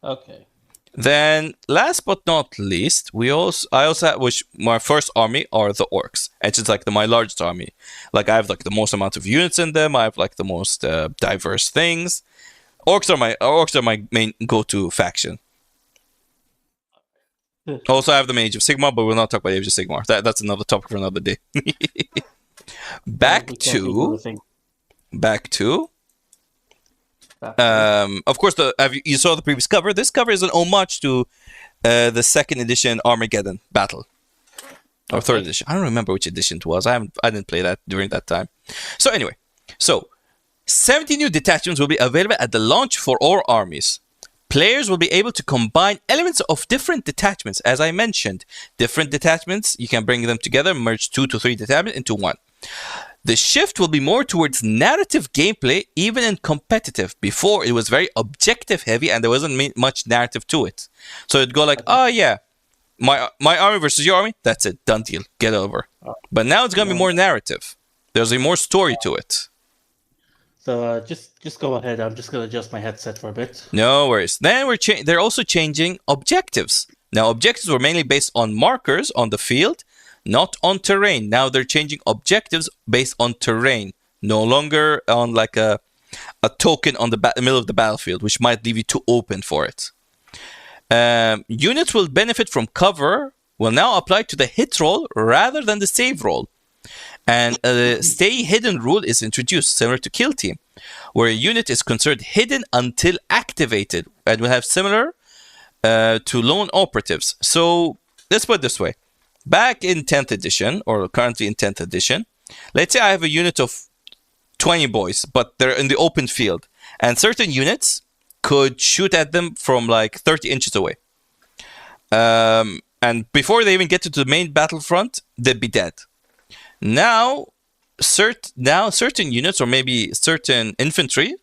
Okay. Then, last but not least, I also have, which my first army are the orcs. It's just like my largest army. Like I have like the most amount of units in them. I have like the most diverse things. Orcs are my main go-to faction. Also, I have the Age of Sigmar, but we'll not talk about Age of Sigmar. That's another topic for another day. Back to. Of course, you saw the previous cover. This cover is an homage to the 2nd edition Armageddon battle, or 3rd edition. I don't remember which edition it was. I didn't play that during that time. So anyway, 70 new detachments will be available at the launch for all armies. Players will be able to combine elements of different detachments. As I mentioned, different detachments, you can bring them together, merge 2 to 3 detachments into one. The shift will be more towards narrative gameplay, even in competitive. Before, it was very objective heavy and there wasn't much narrative to it. So it'd go like, oh yeah, my army versus your army, that's it, done deal, get over. But now it's going to be more narrative. There's a more story to it. So just go ahead. I'm just gonna adjust my headset for a bit. No worries. Then they're also changing objectives. Now objectives were mainly based on markers on the field, not on terrain. Now they're changing objectives based on terrain, no longer on like a token on the middle of the battlefield, which might leave you too open for it. Units will benefit from cover. Will now apply to the hit roll rather than the save roll. And a stay hidden rule is introduced, similar to Kill Team, where a unit is considered hidden until activated, and will have similar to lone operatives. So let's put it this way. Back in 10th edition, or currently in 10th edition, let's say I have a unit of 20 boys, but they're in the open field, and certain units could shoot at them from like 30 inches away. And before they even get to the main battlefront, they'd be dead. Now certain units, or maybe certain infantry,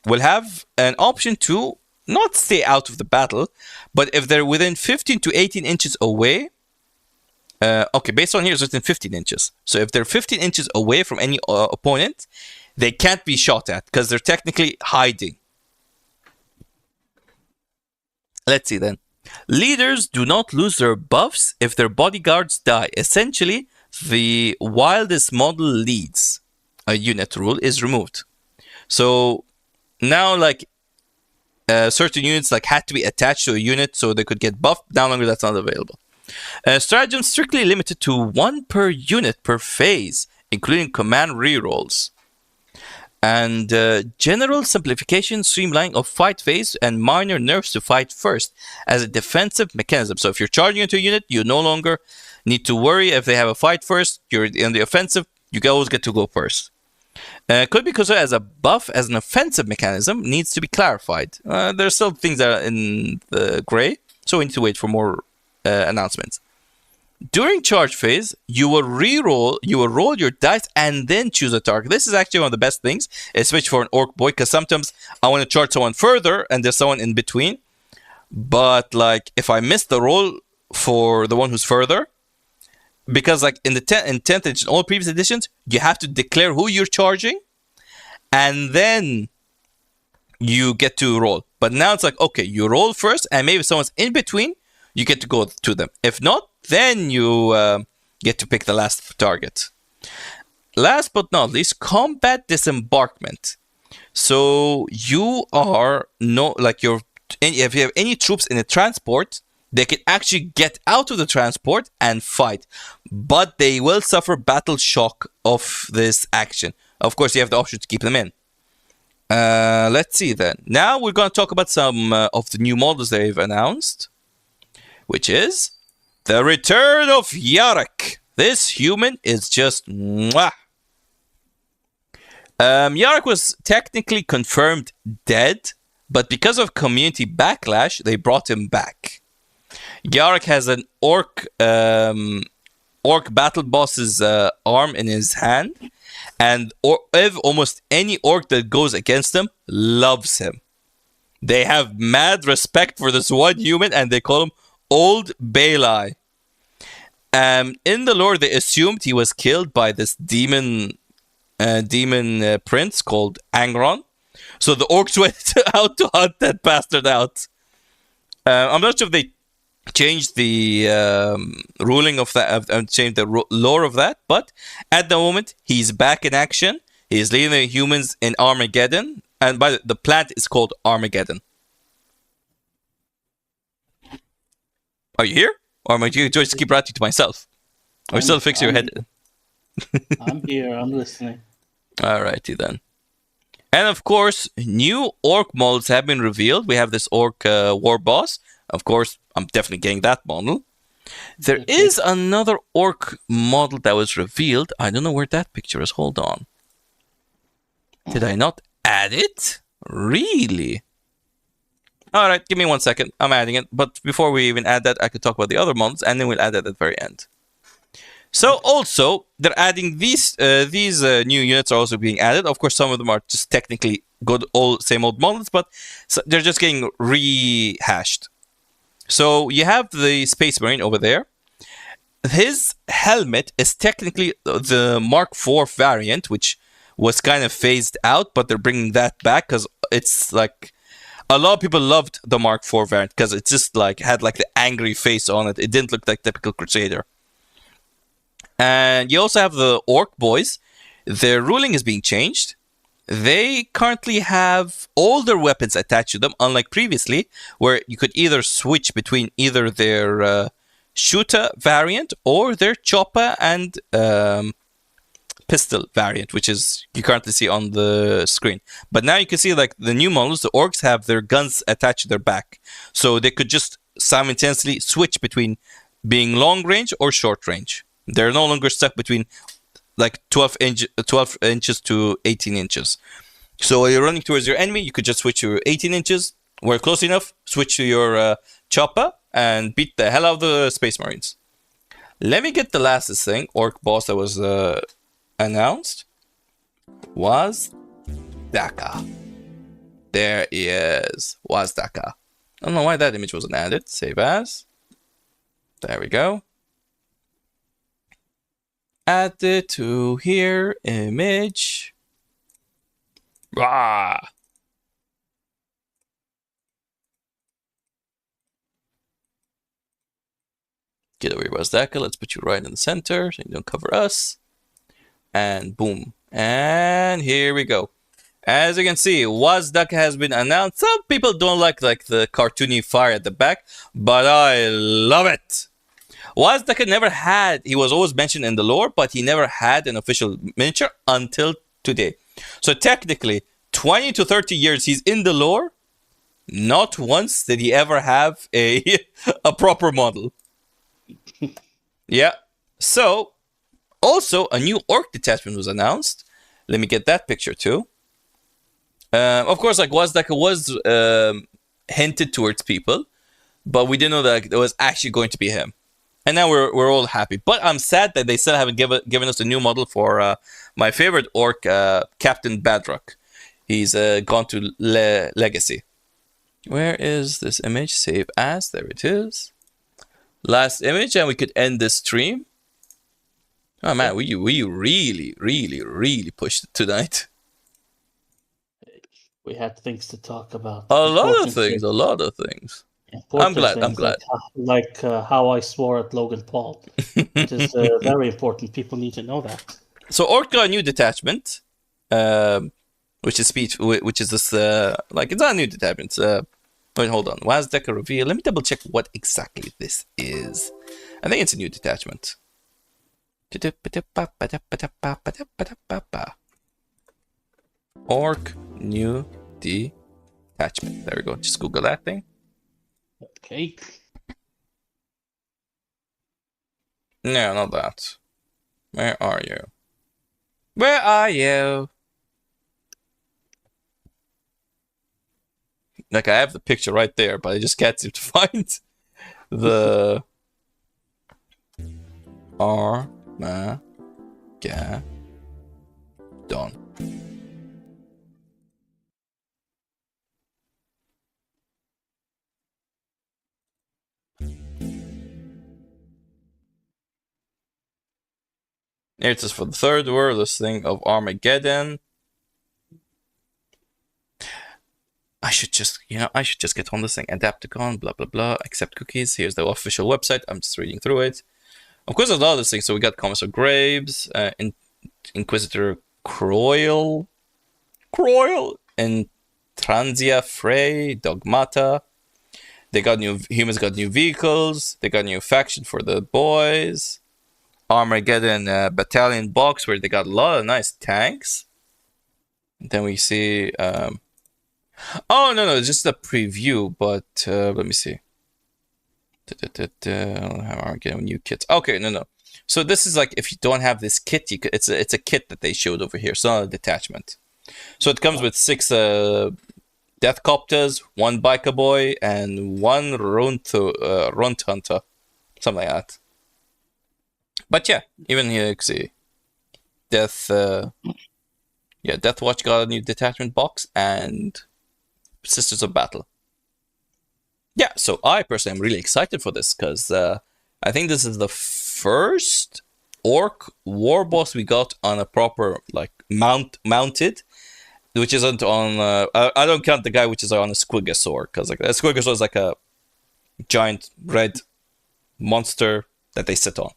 will have an option to not stay out of the battle, but if they're within 15 to 18 inches away, okay, based on here, it's within 15 inches. So if they're 15 inches away from any opponent, they can't be shot at because they're technically hiding. Let's see then. Leaders do not lose their buffs if their bodyguards die. Essentially, the wildest model leads a unit rule is removed. So now, like certain units like had to be attached to a unit so they could get buffed. Now longer that's not available. Stratagem strictly limited to 1 per unit per phase, including command rerolls. And general simplification, streamlining of fight phase, and minor nerfs to fight first as a defensive mechanism. So if you're charging into a unit, you no longer need to worry if they have a fight first. You're in the offensive, you always get to go first. Could be considered as a buff as an offensive mechanism, needs to be clarified. There's still things that are in the gray, so we need to wait for more announcements. During charge phase, you will roll your dice and then choose a target. This is actually one of the best things, especially for an orc boy, because sometimes I want to charge someone further and there's someone in between. But like if I miss the roll for the one who's further, because like in 10th edition, all previous editions, you have to declare who you're charging and then you get to roll. But now it's like, okay, you roll first and maybe if someone's in between, you get to go to them. If not, then you get to pick the last target. Last but not least, combat disembarkment. So you are if you have any troops in a transport, they can actually get out of the transport and fight, but they will suffer battle shock of this action. Of course, you have the option to keep them in. Let's see then. Now we're going to talk about some of the new models they've announced, which is the return of Yarok. This human is just mwah. Yarok was technically confirmed dead, but because of community backlash, they brought him back. Yarok has an orc battle boss's arm in his hand, and almost any orc that goes against him loves him. They have mad respect for this one human, and they call him Old Baelai. In the lore, they assumed he was killed by this demon prince called Arronte. So the orcs went out to hunt that bastard out. I'm not sure if they changed the ruling of that, changed the lore of that, but at the moment he's back in action. He's leading the humans in Armageddon, and by the plant is called Armageddon. Are you here? Or am I just keep writing to myself? Or still fix your head? I'm here, I'm listening. Alrighty then. And of course, new orc models have been revealed. We have this orc war boss. Of course, I'm definitely getting that model. There is another orc model that was revealed. I don't know where that picture is. Hold on. Did I not add it? Really? All right, give me 1 second. I'm adding it. But before we even add that, I could talk about the other models, and then we'll add that at the very end. So also, they're adding these new units are also being added. Of course, some of them are just technically good, same old models, but they're just getting rehashed. So you have the Space Marine over there. His helmet is technically the Mark IV variant, which was kind of phased out, but they're bringing that back because it's like a lot of people loved the Mark IV variant because it just like had like the angry face on it. It didn't look like typical Crusader. And you also have the Orc boys. Their ruling is being changed. They currently have all their weapons attached to them, unlike previously, where you could either switch between either their shooter variant or their chopper and pistol variant, which is you currently see on the screen. But now you can see like the new models, the orcs have their guns attached to their back, so they could just simultaneously switch between being long range or short range. They're no longer stuck between like 12 inches to 18 inches. So when you're running towards your enemy, you could just switch to 18 inches. We're close enough, switch to your chopper and beat the hell out of the Space Marines. Let me get the last thing, Orc boss that was announced. Was Daka. There he is. Was Daka. I don't know why that image wasn't added. Save as. There we go. Add it to here. Image. Rah. Get over here, Wazdaka. Let's put you right in the center so you don't cover us. And boom. And here we go. As you can see, Wazdaka has been announced. Some people don't like the cartoony fire at the back, but I love it. Wazdaka never had, he was always mentioned in the lore, but he never had an official miniature until today. So technically, 20 to 30 years he's in the lore, not once did he ever have a proper model. Yeah. So, also, a new orc detachment was announced. Let me get that picture too. Of course, like Wazdaka was hinted towards people, but we didn't know that it was actually going to be him. And now we're all happy. But I'm sad that they still haven't given us a new model for my favorite orc, Captain Badrock. He's gone to Legacy. Where is this image? Save as. There it is. Last image, and we could end this stream. Oh man, we really pushed it tonight. We had things to talk about. A lot of things. I'm glad. Like how I swore at Logan Paul. It is very important. People need to know that. So Orc got a new detachment, which is speech, which is this like it's not a new detachment. Wait, hold on. Wazdaka reveal. Let me double check what exactly this is. I think it's a new detachment. Orc new detachment. There we go. Just Google that thing. Okay. No, not that. Where are you? Where are you? Like, I have the picture right there, but I just can't seem to find the Armageddon. Here it is for the third word, this thing of Armageddon. I should just get on this thing. Adapticon, blah, blah, blah. Accept cookies. Here's the official website. I'm just reading through it. Of course, there's a lot of these things. So we got Commissar Graves, Inquisitor Croyle, and Transia Frey, Dogmata. They got humans got new vehicles. They got new faction for the boys. Armageddon Battalion box where they got a lot of nice tanks. And then we see... Oh, no, it's just a preview, but let me see. Armageddon new kits. Okay, no. So this is like, if you don't have this kit, it's a kit that they showed over here. It's not a detachment. So it comes with 6 Death Copters, 1 Biker Boy, and 1 Runt Hunter. Something like that. But yeah, even here you can see Death Watch got a new detachment box and Sisters of Battle. Yeah, so I personally am really excited for this because I think this is the first orc war boss we got on a proper like mounted, which isn't on. I don't count the guy which is on a Squigosaur because like a Squigosaur is like a giant red monster that they sit on.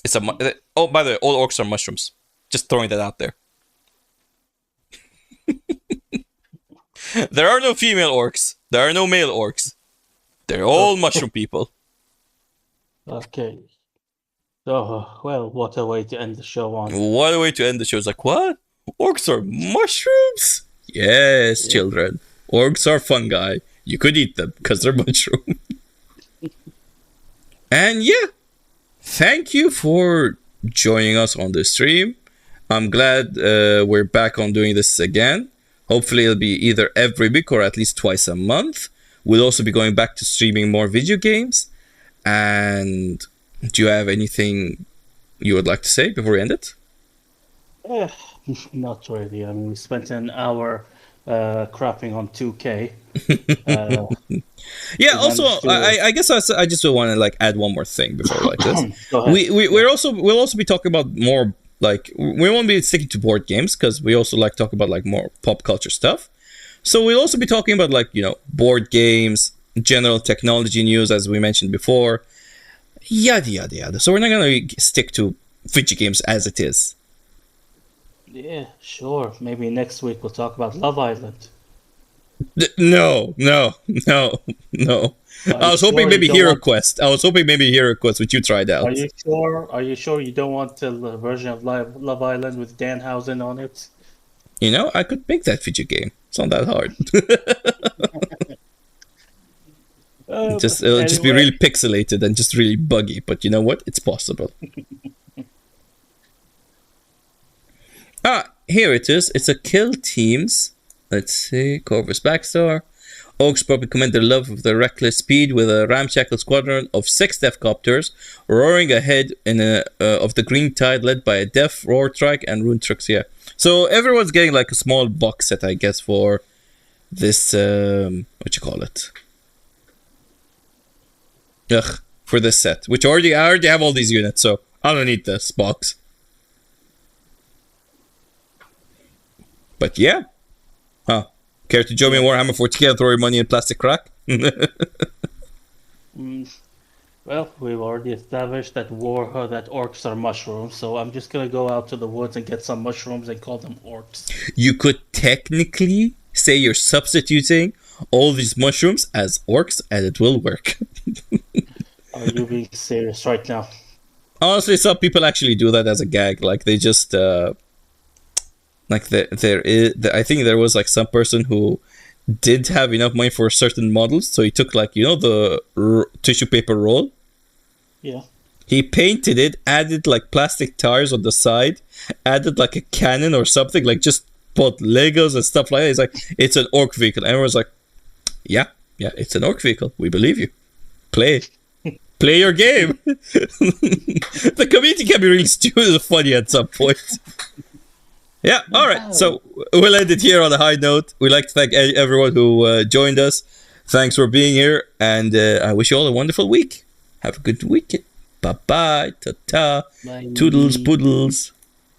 It's a oh, by the way, all orcs are mushrooms. Just throwing that out there. There are no female orcs. There are no male orcs. They're all mushroom people. Okay. Oh, well, what a way to end the show on. What a way to end the show. It's like, what? Orcs are mushrooms? Yes, children. Orcs are fungi. You could eat them because they're mushroom. And yeah, thank you for joining us on the stream. I'm glad we're back on doing this again. Hopefully it'll be either every week or at least twice a month. We'll also be going back to streaming more video games. And do you have anything you would like to say before we end it? Not really. I mean, we spent an hour crapping on 2K. Yeah. Also, I guess I just want to like add one more thing before like this. Go ahead. We'll also be talking about more like we won't be sticking to board games because we also like talk about like more pop culture stuff. So we'll also be talking about like board games, general technology news as we mentioned before, yada yada yada. So we're not gonna stick to video games as it is. Yeah, sure. Maybe next week we'll talk about Love Island. No. I was hoping maybe Hero Quest. Which you tried out. Are you sure? Are you sure you don't want the version of Love Island with Danhausen on it? I could make that video game. It's not that hard. It'll just be really pixelated and just really buggy. But you know what? It's possible. Here it is. It's a kill teams. Let's see. Corvus Backstar. Orcs probably commend their love of the reckless speed with a ramshackle squadron of 6 Death Copters roaring ahead of the Green Tide led by a Death Roar Trike and Rune Trucks. Yeah. So everyone's getting like a small box set, I guess, for this. What you call it? For this set, which I already have all these units, so I don't need this box. But yeah. Care to join me in Warhammer 40k and throw your money in plastic crack? Well, we've already established that orcs are mushrooms, so I'm just gonna go out to the woods and get some mushrooms and call them orcs. You could technically say you're substituting all these mushrooms as orcs, and it will work. Are you being serious right now? Honestly, some people actually do that as a gag. Like they just like I think there was like some person who did have enough money for certain models, so he took like the tissue paper roll. Yeah. He painted it, added like plastic tires on the side, added like a cannon or something, like just bought Legos and stuff like that. He's like, it's an orc vehicle. And everyone's like, yeah, it's an orc vehicle. We believe you. Play your game. The community can be really stupid and funny at some point. Yeah, all right. So we'll end it here on a high note. We'd like to thank everyone who joined us. Thanks for being here, and I wish you all a wonderful week. Have a good weekend. Bye-bye. Ta-ta. Bye. Toodles, poodles.